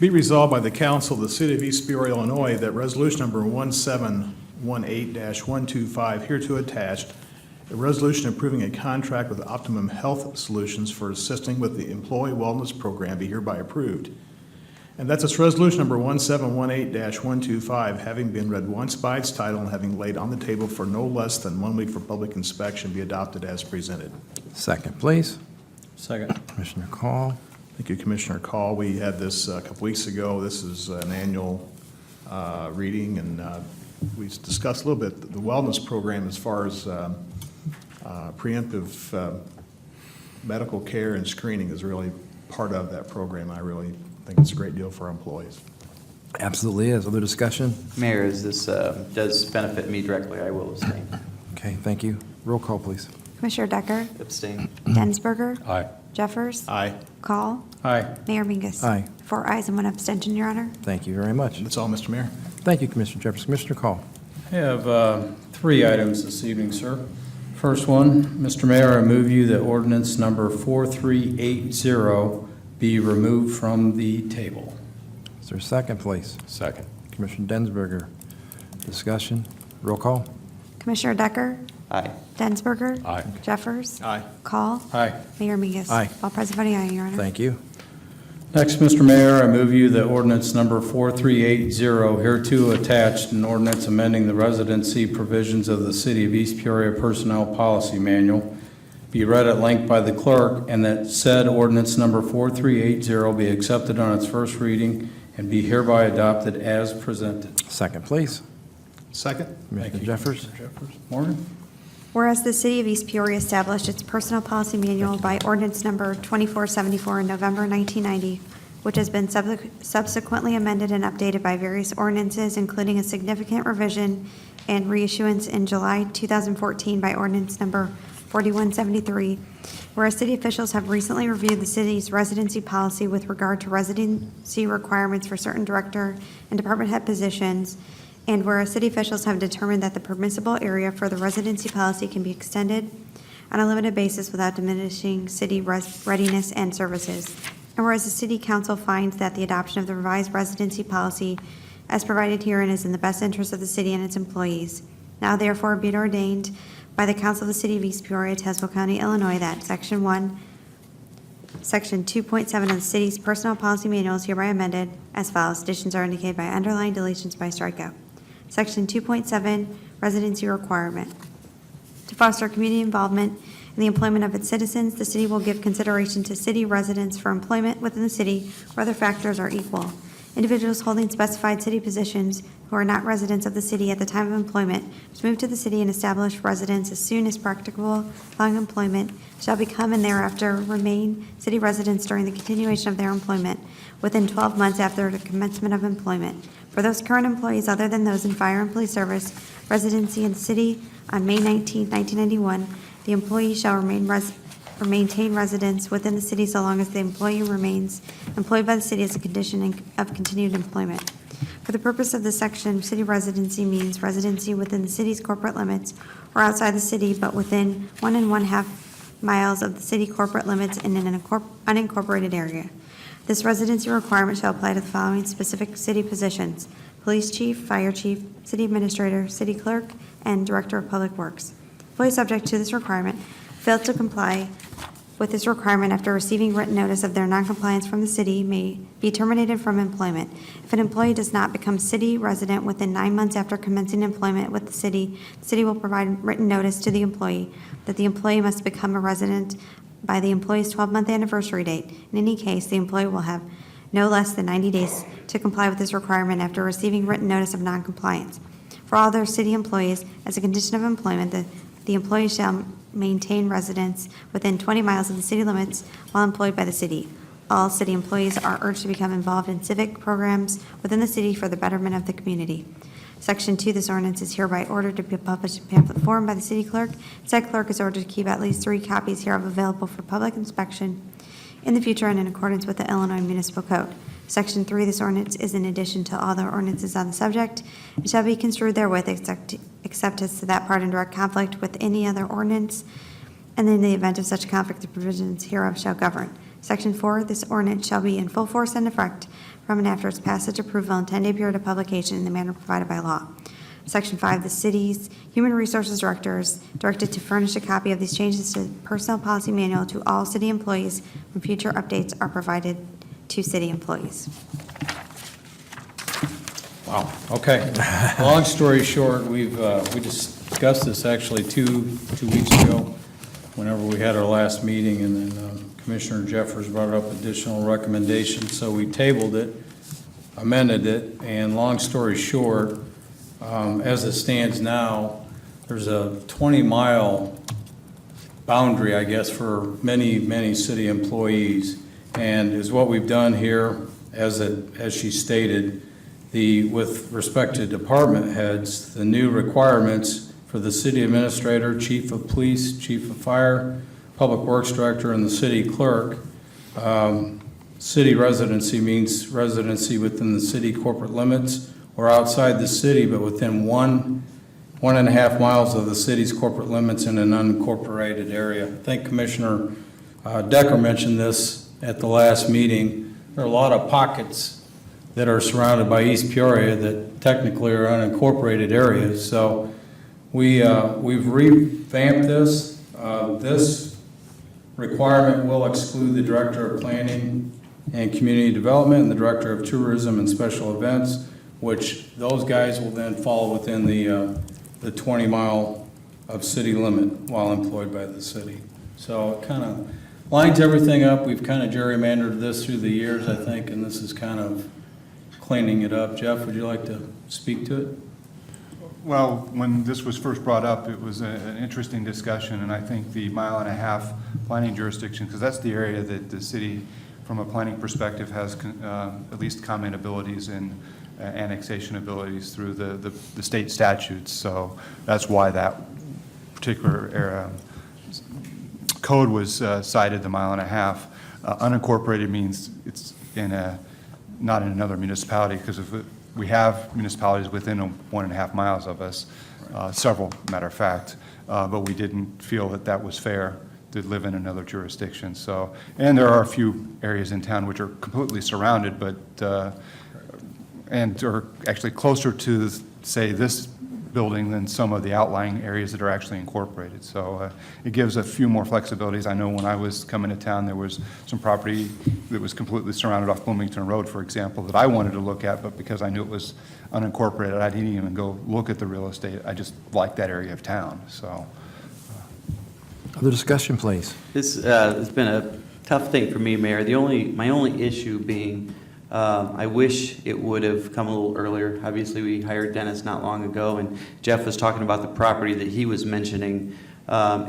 Be resolved by the Council of the City of East Peoria, Illinois, that resolution number 1718-125 hereto attached, a resolution approving a contract with Optimum Health Solutions for assisting with the Employee Wellness Program be hereby approved. And that's this resolution number 1718-125, having been read once by its title and having laid on the table for no less than 1 week for public inspection, be adopted as presented. Second, please. Second. Commissioner Call. Thank you, Commissioner Call. We had this a couple weeks ago. This is an annual reading, and we discussed a little bit the wellness program as far as preemptive medical care and screening is really part of that program. I really think it's a great deal for our employees. Absolutely is. Other discussion? Mayor, as this does benefit me directly, I will abstain. Okay, thank you. Roll call, please. Commissioner Decker? Abstain. Densberger? Aye. Jeffers? Aye. Call? Aye. Mayor Mingus? Aye. 4 ayes and 1 abstention, Your Honor. Thank you very much. That's all, Mr. Mayor. Thank you, Commissioner Jeffers. Commissioner Call. I have 3 items this evening, sir. First one, Mr. Mayor, I move you that ordinance number 4380 be removed from the table. Is there a second, please? Second. Commissioner Densberger. Discussion? Roll call? Commissioner Decker? Aye. Densberger? Aye. Jeffers? Aye. Call? Aye. Mayor Mingus? Aye. All present voting aye, Your Honor. Thank you. Next, Mr. Mayor, I move you that ordinance number 4380, hereto attached, an ordinance amending the residency provisions of the City of East Peoria Personnel Policy Manual, be read at length by the clerk, and that said ordinance number 4380 be accepted on its first reading and be hereby adopted as presented. Second, please. Second? Commissioner Jeffers. Morgan? Whereas the City of East Peoria established its personnel policy manual by ordinance number 2474 in November 1990, which has been subsequently amended and updated by various ordinances, including a significant revision and reissuance in July 2014 by ordinance number 4173, whereas city officials have recently reviewed the city's residency policy with regard to residency requirements for certain director and department head positions, and whereas city officials have determined that the permissible area for the residency policy can be extended on a limited basis without diminishing city readiness and services. And whereas the city council finds that the adoption of the revised residency policy as provided herein is in the best interest of the city and its employees. Now therefore be it ordained by the council of the city of East Peoria, Tazewell County, Illinois, that Section 1, Section 2.7 of the city's personnel policy manual is hereby amended as follows. Additions are indicated by underline, deletions by strikeout. Section 2.7, residency requirement. To foster community involvement in the employment of its citizens, the city will give consideration to city residents for employment within the city where other factors are equal. Individuals holding specified city positions who are not residents of the city at the time of employment must move to the city and establish residence as soon as practicable following employment shall become and thereafter remain city residents during the continuation of their employment within 12 months after the commencement of employment. For those current employees other than those in fire and police service, residency in the city on May 19, 1991, the employee shall maintain residence within the city so long as the employee remains employed by the city as a condition of continued employment. For the purpose of this section, city residency means residency within the city's corporate limits or outside the city, but within 1 1/2 miles of the city corporate limits in an unincorporated area. This residency requirement shall apply to the following specific city positions: police chief, fire chief, city administrator, city clerk, and director of public works. Employees subject to this requirement fail to comply with this requirement after receiving written notice of their noncompliance from the city may be terminated from employment. If an employee does not become city resident within 9 months after commencing employment with the city will provide written notice to the employee that the employee must become a resident by the employee's 12-month anniversary date. In any case, the employee will have no less than 90 days to comply with this requirement after receiving written notice of noncompliance. For all other city employees, as a condition of employment, the employee shall maintain residence within 20 miles of the city limits while employed by the city. All city employees are urged to become involved in civic programs within the city for the betterment of the community. Section 2, this ordinance is hereby ordered to be published in pamphlet form by the city clerk. Said clerk is ordered to keep at least 3 copies hereof available for public inspection in the future and in accordance with the Illinois Municipal Code. Section 3, this ordinance is in addition to all the ordinances on the subject and shall be construed therewith except as to that part in direct conflict with any other ordinance, and in the event of such conflict, the provisions hereof shall govern. Section 4, this ordinance shall be in full force and effect from and after its passage, approval, and 10-day period of publication in the manner provided by law. Section 5, the city's Human Resources Director is directed to furnish a copy of these changes to the Personnel Policy Manual to all city employees when future updates are provided to city employees. Wow, okay. Long story short, we discussed this actually two weeks ago, whenever we had our last meeting, and then Commissioner Jeffers brought up additional recommendations, so we tabled it, amended it, and long story short, as it stands now, there's a 20-mile boundary, I guess, for many city employees, and is what we've done here, as she stated, with respect to department heads, the new requirements for the city administrator, chief of police, chief of fire, public works director, and the city clerk. City residency means residency within the city corporate limits or outside the city, but within 1.5 miles of the city's corporate limits in an unincorporated area. I think Commissioner Decker mentioned this at the last meeting. There are a lot of pockets that are surrounded by East Peoria that technically are unincorporated areas. So we've revamped this. This requirement will exclude the Director of Planning and Community Development and the Director of Tourism and Special Events, which those guys will then fall within the 20 mile of city limit while employed by the city. So it kind of lines everything up. We've kind of gerrymandered this through the years, I think, and this is kind of cleaning it up. Jeff, would you like to speak to it? Well, when this was first brought up, it was an interesting discussion, and I think the mile-and-a-half planning jurisdiction, because that's the area that the city, from a planning perspective, has at least comment abilities and annexation abilities through the state statutes. So that's why that particular code was cited, the mile-and-a-half. Unincorporated means it's not in another municipality, because we have municipalities within 1.5 miles of us, several, matter of fact, but we didn't feel that that was fair to live in another jurisdiction. So, and there are a few areas in town which are completely surrounded, but and are actually closer to, say, this building than some of the outlying areas that are actually incorporated. So it gives a few more flexibilities. I know when I was coming to town, there was some property that was completely surrounded off Bloomington Road, for example, that I wanted to look at, but because I knew it was unincorporated, I didn't even go look at the real estate. I just liked that area of town, so. Other discussion, please. This has been a tough thing for me, Mayor. My only issue being, I wish it would have come a little earlier. Obviously, we hired Dennis not long ago, and Jeff was talking about the property that he was mentioning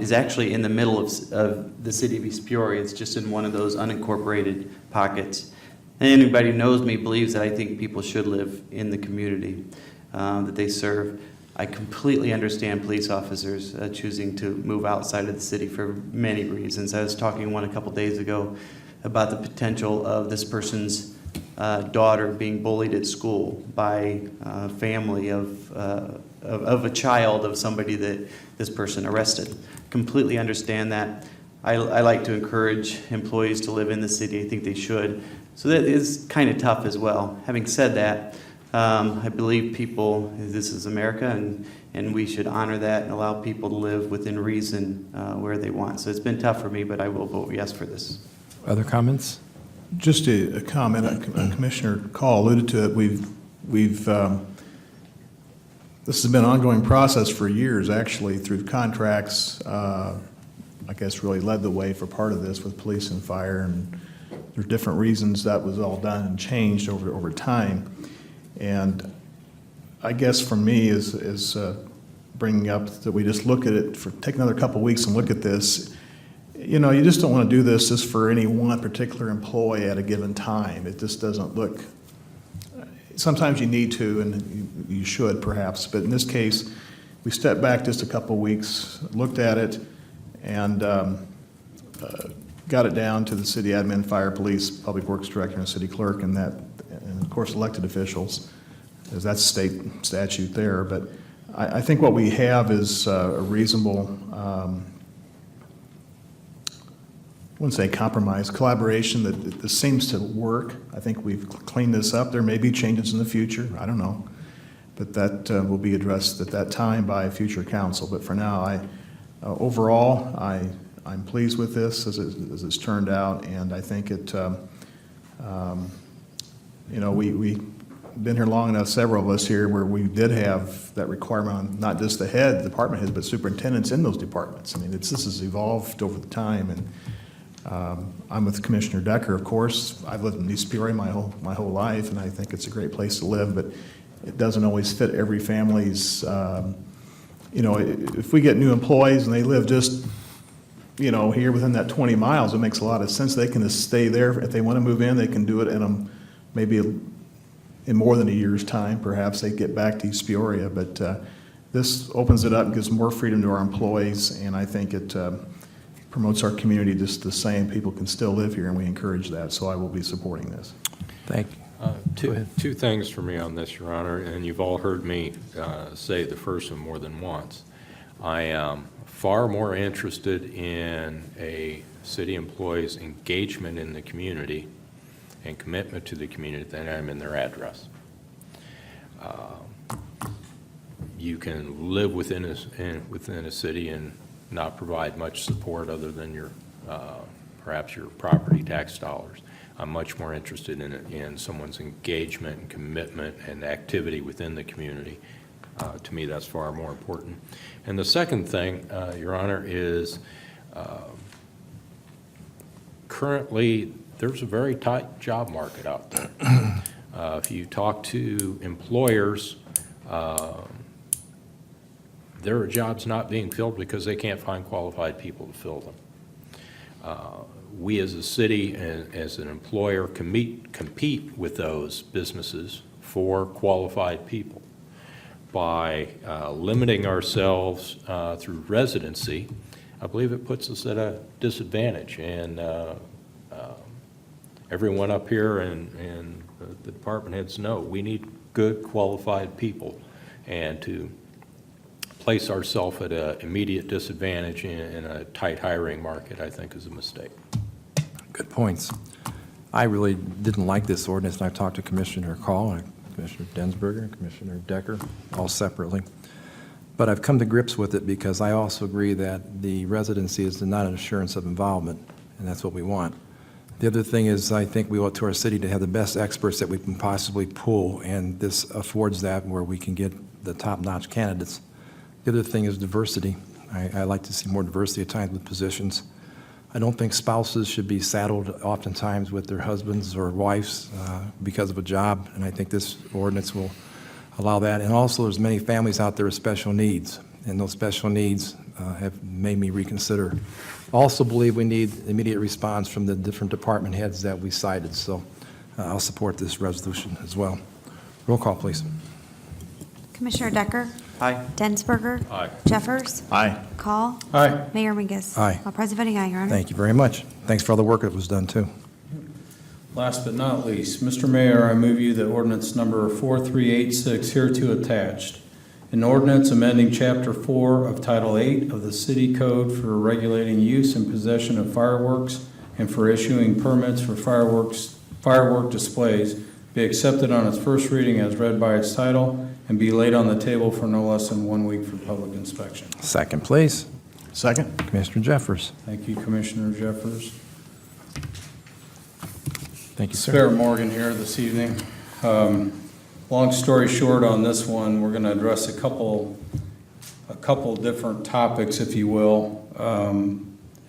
is actually in the middle of the city of East Peoria. It's just in one of those unincorporated pockets. And anybody who knows me believes that I think people should live in the community that they serve. I completely understand police officers choosing to move outside of the city for many reasons. I was talking to one a couple days ago about the potential of this person's daughter being bullied at school by a family of a child of somebody that this person arrested. Completely understand that. I like to encourage employees to live in the city. I think they should. So that is kind of tough as well. Having said that, I believe this is America, and we should honor that and allow people to live within reason where they want. So it's been tough for me, but I will vote yes for this. Other comments? Just a comment, Commissioner Call alluded to it. This has been an ongoing process for years, actually, through contracts. I guess really led the way for part of this with police and fire, and there's different reasons that was all done and changed over time. And I guess for me is bringing up that we just look at it, take another couple of weeks and look at this. You know, you just don't want to do this just for any one particular employee at a given time. It just doesn't look, sometimes you need to, and you should perhaps, but in this case, we stepped back just a couple of weeks, looked at it, and got it down to the city admin, fire, police, public works director, and city clerk, and of course elected officials, because that's state statute there. But I think what we have is a reasonable, I wouldn't say compromise, collaboration that this seems to work. I think we've cleaned this up. There may be changes in the future, I don't know, but that will be addressed at that time by future council. But for now, overall, I'm pleased with this as it's turned out, and I think it, you know, we've been here long enough, several of us here, where we did have that requirement on not just the department heads, but superintendents in those departments. I mean, this has evolved over the time, and I'm with Commissioner Decker, of course. I've lived in East Peoria my whole life, and I think it's a great place to live, but it doesn't always fit every family's, you know, if we get new employees and they live just, you know, here within that 20 miles, it makes a lot of sense. They can just stay there. If they want to move in, they can do it in maybe in more than a year's time. Perhaps they get back to East Peoria, but this opens it up and gives more freedom to our employees, and I think it promotes our community just the same. People can still live here, and we encourage that, so I will be supporting this. Thank you. Two things for me on this, Your Honor, and you've all heard me say the first one more than once. I am far more interested in a city employee's engagement in the community and commitment to the community than I am in their address. You can live within a city and not provide much support other than your, perhaps your property tax dollars. I'm much more interested in someone's engagement and commitment and activity within the community. To me, that's far more important. And the second thing, Your Honor, is currently there's a very tight job market out there. If you talk to employers, there are jobs not being filled because they can't find qualified people to fill them. We as a city and as an employer compete with those businesses for qualified people. By limiting ourselves through residency, I believe it puts us at a disadvantage. And everyone up here and the department heads know we need good qualified people. And to place ourselves at an immediate disadvantage in a tight hiring market, I think is a mistake. Good points. I really didn't like this ordinance, and I've talked to Commissioner Call, and Commissioner Densberger, and Commissioner Decker, all separately. But I've come to grips with it because I also agree that the residency is not an assurance of involvement, and that's what we want. The other thing is I think we owe it to our city to have the best experts that we can possibly pull, and this affords that where we can get the top-notch candidates. The other thing is diversity. I like to see more diversity at times with positions. I don't think spouses should be saddled oftentimes with their husbands or wives because of a job, and I think this ordinance will allow that. And also, there's many families out there with special needs, and those special needs have made me reconsider. Also believe we need immediate response from the different department heads that we cited, so I'll support this resolution as well. Roll call, please. Commissioner Decker? Aye. Densberger? Aye. Jeffers? Aye. Call? Aye. Mayor Mingus? Aye. All present voting aye, Your Honor. Thank you very much. Thanks for all the work that was done, too. Last but not least, Mr. Mayor, I move you that ordinance number 4386 hereto attached, an ordinance amending Chapter 4 of Title 8 of the City Code for regulating use and possession of fireworks and for issuing permits for firework displays, be accepted on its first reading as read by its title, and be laid on the table for no less than 1 week for public inspection. Second, please. Second? Commissioner Jeffers. Thank you, Commissioner Jeffers. Thank you, sir. Spare Morgan here this evening. Long story short on this one, we're going to address a couple different topics, if you will,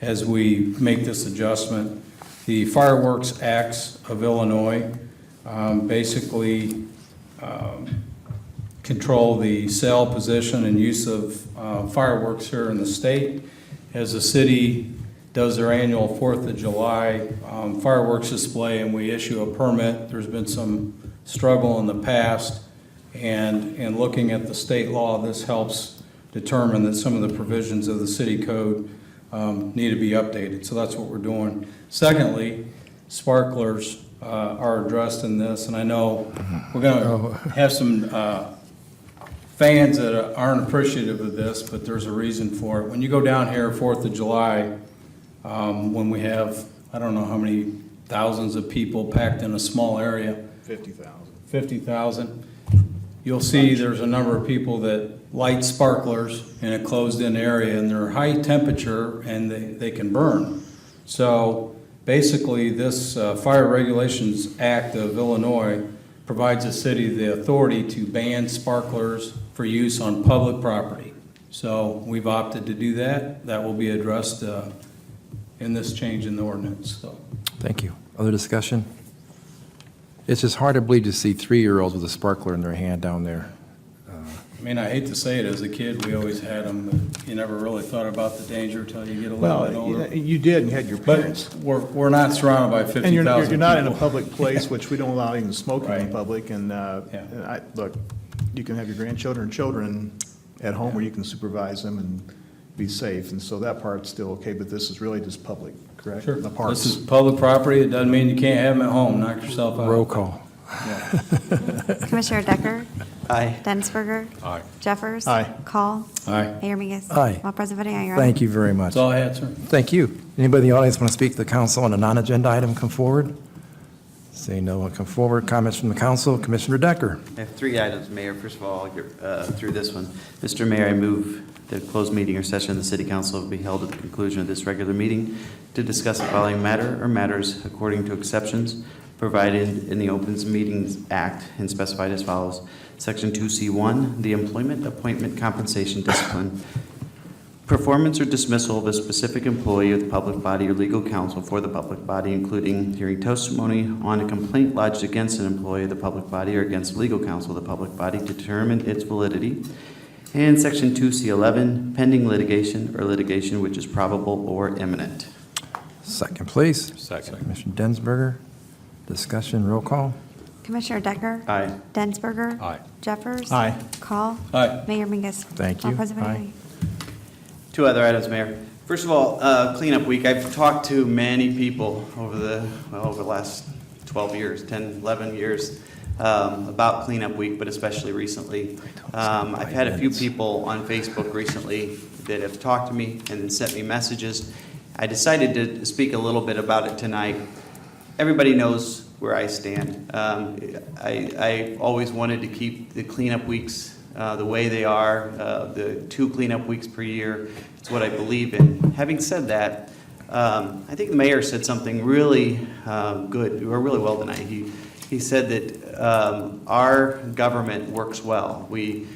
as we make this adjustment. The Fireworks Acts of Illinois basically control the sale, possession, and use of fireworks here in the state. As the city does their annual 4th of July fireworks display and we issue a permit, there's been some struggle in the past, and looking at the state law, this helps determine that some of the provisions of the city code need to be updated. So that's what we're doing. Secondly, sparklers are addressed in this, and I know we're going to have some fans that aren't appreciative of this, but there's a reason for it. When you go down here 4th of July, when we have, I don't know how many thousands of people packed in a small area, 50,000. 50,000, you'll see there's a number of people that light sparklers in a closed-in area, and they're high temperature and they can burn. So basically, this Fire Regulations Act of Illinois provides the city the authority to ban sparklers for use on public property. So we've opted to do that. That will be addressed in this change in the ordinance. So. Thank you. Other discussion? It's just hard to believe to see 3-year-olds with a sparkler in their hand down there. I mean, I hate to say it, as a kid, we always had them, but you never really thought about the danger until you get a little bit older. Well, you did and had your parents. But we're not surrounded by 50,000 And people. you're not in a public place, which we don't allow even smoking in Right. public, and look, you can have your grandchildren and children at home where you can supervise them and be safe, and so that part's still okay, but this is really just public, correct? Sure. The parks. This is public property. It doesn't mean you can't have them at home. Knock yourself out. Roll call. Commissioner Decker? Aye. Densberger? Aye. Jeffers? Aye. Call? Aye. Mayor Mingus? Aye. All present voting aye, Your Honor. Thank you very much. That's all I had, sir. Thank you. Anybody in the audience want to speak to the council on a non-agenda item, come forward? Seeing no one come forward, comments from the council, Commissioner Decker. I have three items, Mayor. First of all, I'll get through this one. Mr. Mayor, I move the closed meeting or session of the City Council will be held at the conclusion of this regular meeting to discuss the following matter or matters according to exceptions provided in the Opens Meetings Act and specified as follows. Section 2C1, the employment, appointment, compensation, discipline, performance or dismissal of a specific employee of the public body or legal counsel for the public body, including hearing testimony on a complaint lodged against an employee of the public body or against legal counsel of the public body to determine its validity. And Section 2C11, pending litigation or litigation which is probable or imminent. Second, please. Second. Commissioner Densberger. Discussion, roll call. Commissioner Decker? Aye. Densberger? Aye. Jeffers? Aye. Call? Aye. Mayor Mingus? Thank you. All present, voting Aye. aye. Two other items, Mayor. First of all, cleanup week. I've talked to many people over the last 12 years, 10, 11 years, about cleanup week, but especially recently. I've had a few people on Facebook recently that have talked to me and sent me messages. I decided to speak a little bit about it tonight. Everybody knows where I stand. I always wanted to keep the cleanup weeks the way they are, the 2 cleanup weeks per year. It's what I believe in. Having said that, I think the mayor said something really good, or really well tonight. He said that our government works well. We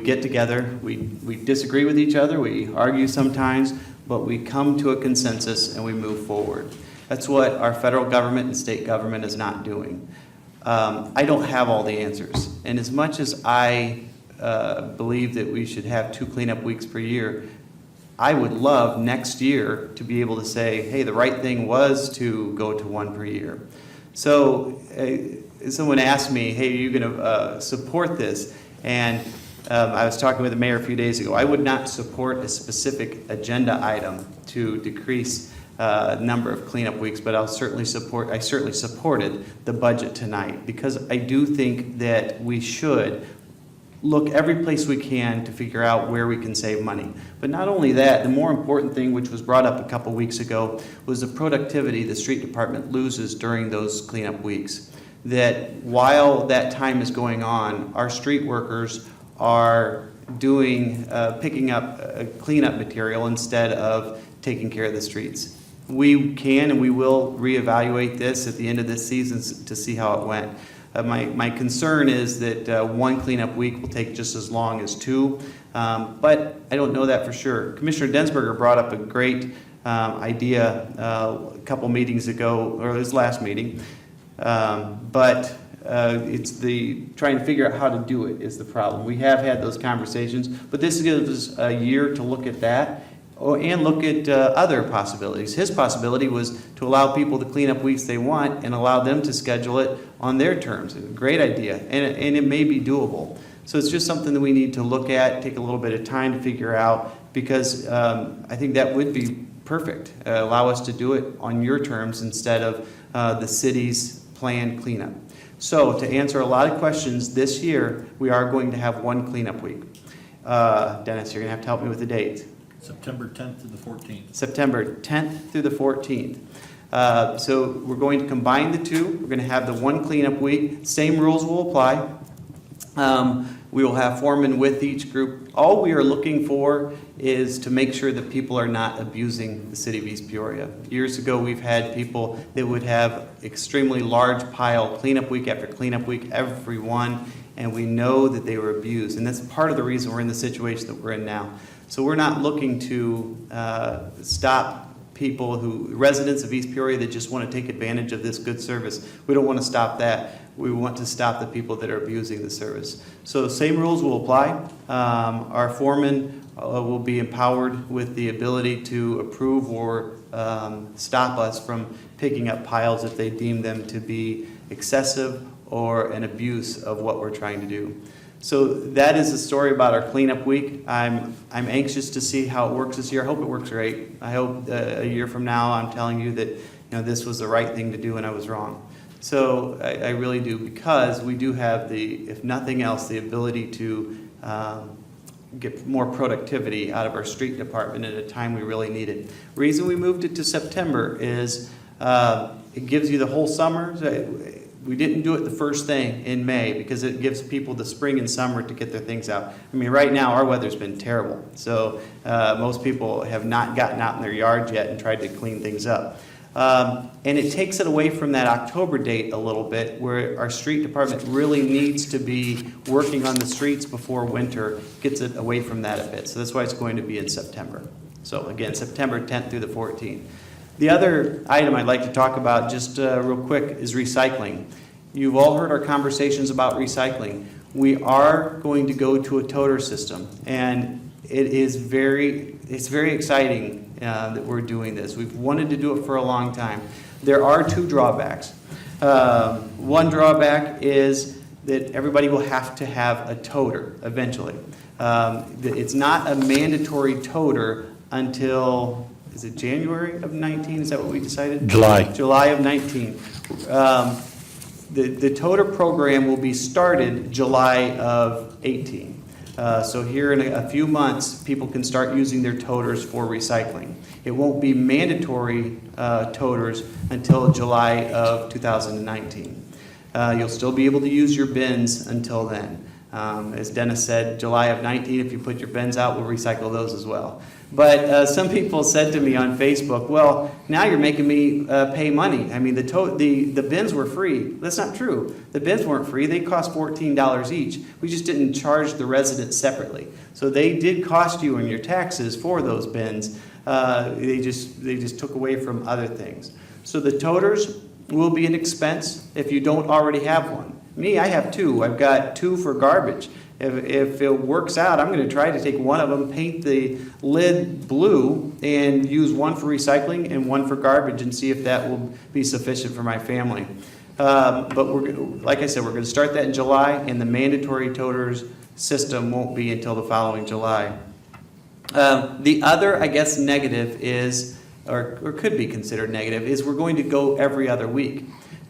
get together, we disagree with each other, we argue sometimes, but we come to a consensus and we move forward. That's what our federal government and state government is not doing. I don't have all the answers. And as much as I believe that we should have 2 cleanup weeks per year, I would love next year to be able to say, hey, the right thing was to go to 1 per year. So someone asked me, hey, are you going to support this? And I was talking with the mayor a few days ago. I would not support a specific agenda item to decrease number of cleanup weeks, but I certainly supported the budget tonight because I do think that we should look every place we can to figure out where we can save money. But not only that, the more important thing, which was brought up a couple weeks ago, was the productivity the street department loses during those cleanup weeks. That while that time is going on, our street workers are picking up cleanup material instead of taking care of the streets. We can and we will reevaluate this at the end of this season to see how it went. My concern is that 1 cleanup week will take just as long as 2, but I don't know that for sure. Commissioner Densberger brought up a great idea a couple meetings ago, or his last meeting, but it's the trying to figure out how to do it is the problem. We have had those conversations, but this gives us a year to look at that and look at other possibilities. His possibility was to allow people to clean up weeks they want and allow them to schedule it on their terms. A great idea, and it may be doable. So it's just something that we need to look at, take a little bit of time to figure out, because I think that would be perfect. Allow us to do it on your terms instead of the city's planned cleanup. So to answer a lot of questions, this year we are going to have 1 cleanup week. Dennis, you're going to have to help me with the date. September 10th to the 14th. September 10th through the 14th. So we're going to combine the 2. We're going to have the 1 cleanup week. Same rules will apply. We will have foremen with each group. All we are looking for is to make sure that people are not abusing the city of East Peoria. Years ago, we've had people that would have extremely large pile cleanup week after cleanup week, every one, and we know that they were abused. And that's part of the reason we're in the situation that we're in now. So we're not looking to stop people residents of East Peoria that just want to take advantage of this good service. We don't want to stop that. We want to stop the people that are abusing the service. So same rules will apply. Our foreman will be empowered with the ability to approve or stop us from picking up piles if they deem them to be excessive or an abuse of what we're trying to do. So that is the story about our cleanup week. I'm anxious to see how it works this year. I hope it works great. I hope a year from now I'm telling you that this was the right thing to do and I was wrong. So I really do, because we do have if nothing else, the ability to get more productivity out of our street department at a time we really need it. Reason we moved it to September is it gives you the whole summer. we didn't do it the first thing in May because it gives people the spring and summer to get their things out. I mean, right now, our weather's been terrible, so most people have not gotten out in their yards yet and tried to clean things up. And it takes it away from that October date a little bit, where our street department really needs to be working on the streets before winter, gets it away from that a bit. So that's why it's going to be in September. So again, September 10th through the 14th. The other item I'd like to talk about just real quick is recycling. You've all heard our conversations about recycling. We are going to go to a toter system, and it's very exciting that we're doing this. We've wanted to do it for a long time. There are two drawbacks. One drawback is that everybody will have to have a toter eventually. It's not a mandatory toter until, is it January of 19? Is that what we decided? July of 19. The toter program will be started July of 18. So here in a few months, people can start using their toters for recycling. It won't be mandatory toters until July of 2019. You'll still be able to use your bins until then. As Dennis said, July of 19, if you put your bins out, we'll recycle those as well. But some people said to me on Facebook, well, now you're making me pay money. I mean, the bins were free. That's not true. The bins weren't free. They cost $14 each. We just didn't charge the residents separately. So they did cost you in your taxes for those bins. They just took away from other things. So the toters will be an expense if you don't already have one. Me, I have two. I've got two for garbage. If it works out, I'm going to try to take one of them, paint the lid blue, and use one for recycling and one for garbage and see if that will be sufficient for my family. But like I said, we're going to start that in July, and the mandatory toters system won't be until the following July. The other, I guess, negative is, or could be considered negative, is we're going to go every other week.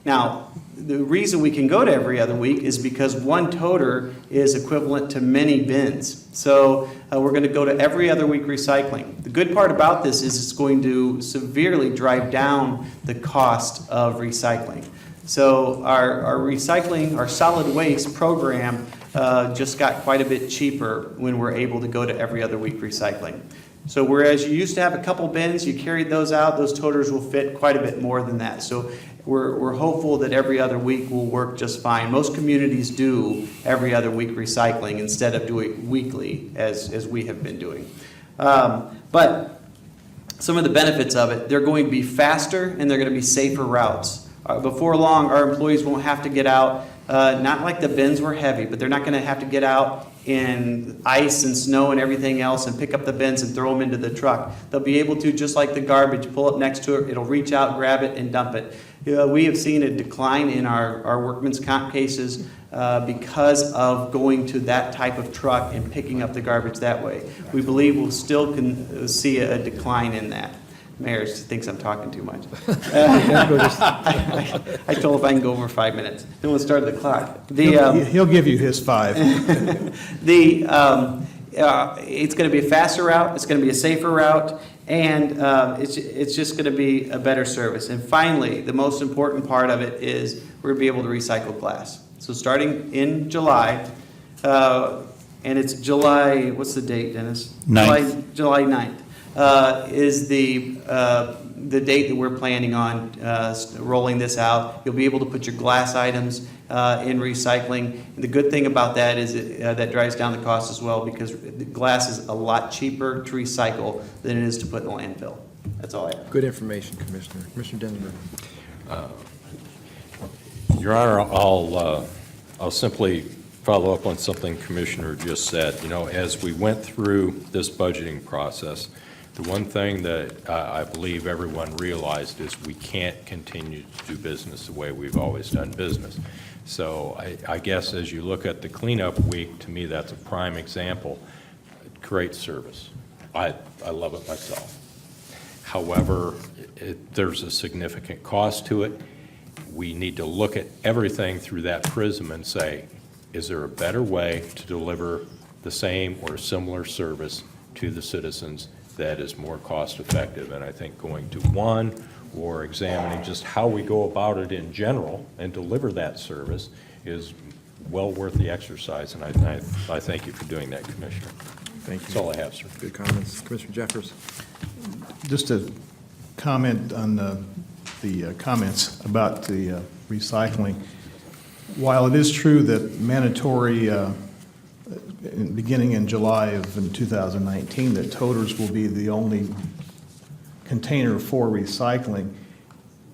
Now, the reason we can go to every other week is because one toter is equivalent to many bins. So we're going to go to every other week recycling. The good part about this is it's going to severely drive down the cost of recycling. So our recycling, our solid waste program just got quite a bit cheaper when we're able to go to every other week recycling. So whereas you used to have a couple bins, you carried those out, those toters will fit quite a bit more than that. So we're hopeful that every other week will work just fine. Most communities do every other week recycling instead of doing weekly as we have been doing. But some of the benefits of it, they're going to be faster and they're going to be safer routes. Before long, our employees won't have to get out, not like the bins were heavy, but they're not going to have to get out in ice and snow and everything else and pick up the bins and throw them into the truck. They'll be able to, just like the garbage, pull up next to it, it'll reach out, grab it, and dump it. We have seen a decline in our workman's comp cases because of going to that type of truck and picking up the garbage that way. We believe we'll still see a decline in that. Mayor thinks I'm talking too much. I told him if I can go over 5 minutes. Then we'll start the clock. He'll give you his 5. It's going to be a faster route. It's going to be a safer route. And it's just going to be a better service. And finally, the most important part of it is we're going to be able to recycle glass. So starting in July, and it's July, what's the date, Dennis? 9th. July 9th. Is the date that we're planning on rolling this out. You'll be able to put your glass items in recycling. And the good thing about that is that drives down the cost as well, because the glass is a lot cheaper to recycle than it is to put in the landfill. That's all I have. Good information, Commissioner. Commissioner Denver. Your Honor, I'll simply follow up on something Commissioner just said. You know, as we went through this budgeting process, the one thing that I believe everyone realized is we can't continue to do business the way we've always done business. So I guess as you look at the cleanup week, to me, that's a prime example. Great service. I love it myself. However, there's a significant cost to it. We need to look at everything through that prism and say, is there a better way to deliver the same or similar service to the citizens that is more cost effective? And I think going to one or examining just how we go about it in general and deliver that service is well worth the exercise, and I thank you for doing that, Commissioner. Thank you. That's all I have, sir. Good comments. Commissioner Jeffers? Just to comment on the comments about the recycling, while it is true that mandatory, beginning in July of 2019, that toters will be the only container for recycling,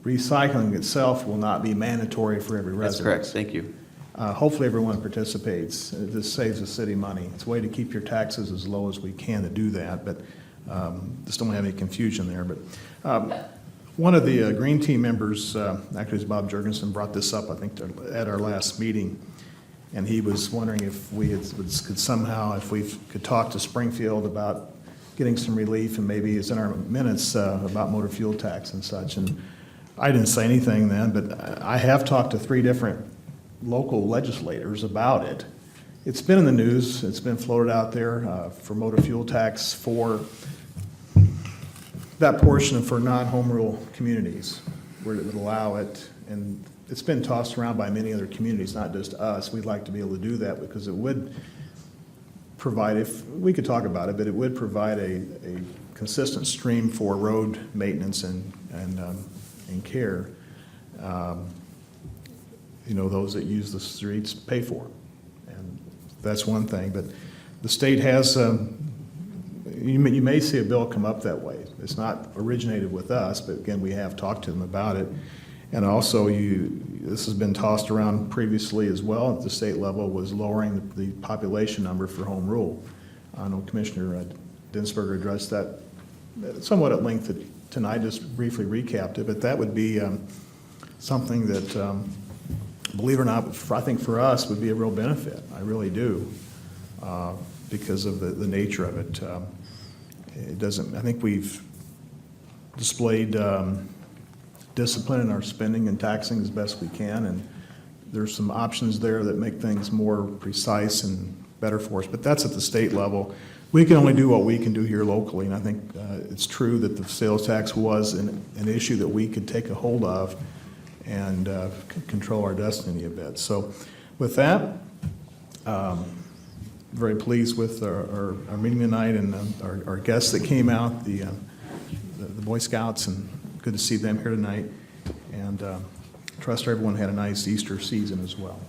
recycling itself will not be mandatory for every That's resident. correct, thank you. Hopefully, everyone participates. This saves the city money. It's a way to keep your taxes as low as we can to do that, but just don't have any confusion there. But one of the Green Team members, actually it's Bob Jurgensen, brought this up, I think, at our last meeting, and he was wondering if we could somehow, if we could talk to Springfield about getting some relief, and maybe it's in our minutes about motor fuel tax and such. And I didn't say anything then, but I have talked to 3 different local legislators about it. It's been in the news, it's been floated out there for motor fuel tax for that portion for non-home rule communities, where it would allow it. And it's been tossed around by many other communities, not just us. We'd like to be able to do that because it would provide, if we could talk about it, but it would provide a consistent stream for road maintenance and care. You know, those that use the streets pay for. And that's one thing. But the state has, you may see a bill come up that way. It's not originated with us, but again, we have talked to them about it. And also, this has been tossed around previously as well at the state level, was lowering the population number for home rule. I know Commissioner Dinsberger addressed that somewhat at length tonight, just briefly recapped it, but that would be something that, believe it or not, I think for us would be a real benefit. I really do, because of the nature of it. It doesn't, I think we've displayed discipline in our spending and taxing as best we can, and there's some options there that make things more precise and better for us, but that's at the state level. We can only do what we can do here locally, and I think it's true that the sales tax was an issue that we could take a hold of and control our destiny a bit. So with that, very pleased with our meeting tonight and our guests that came out, the Boy Scouts, and good to see them here tonight. And trust everyone had a nice Easter season as well.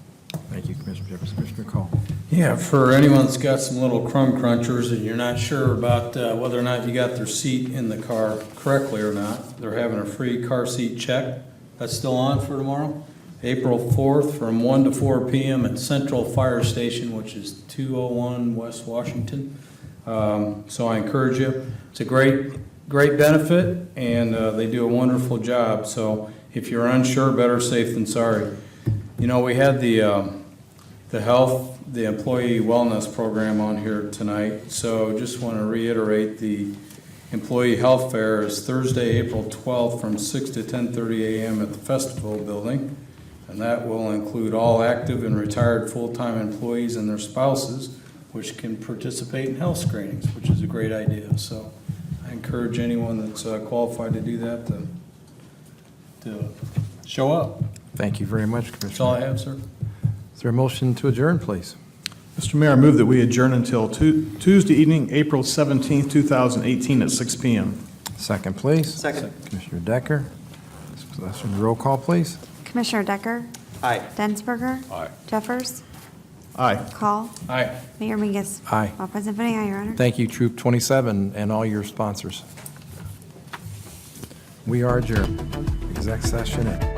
Thank you, Commissioner Jeffers. Commissioner Call? Yeah, for anyone that's got some little crumb crunchers and you're not sure about whether or not you got their seat in the car correctly or not, they're having a free car seat check. That's still on for tomorrow, April 4th from 1 to 4 p.m. at Central Fire Station, which is 201 West Washington. So I encourage you. It's a great benefit, and they do a wonderful job. So if you're unsure, better safe than sorry. You know, we had the employee wellness program on here tonight. So just want to reiterate, the employee health fair is Thursday, April 12th from 6 to 10:30 a.m. at the Festival Building. And that will include all active and retired full-time employees and their spouses, which can participate in health screenings, which is a great idea. So I encourage anyone that's qualified to do that to show up. Thank you very much, Commissioner. That's all I have, sir. Is there a motion to adjourn, please? Mr. Mayor, I move that we adjourn until Tuesday evening, April 17th, 2018 at 6 p.m. Second, please. Second. Commissioner Decker. Roll call, please. Commissioner Decker? Aye. Densberger? Aye. Jeffers? Aye. Call? Aye. Mayor Mingus? Aye. All present voting aye, Your Honor. Thank you, Troop 27, and all your sponsors. We are adjourned. Exec session at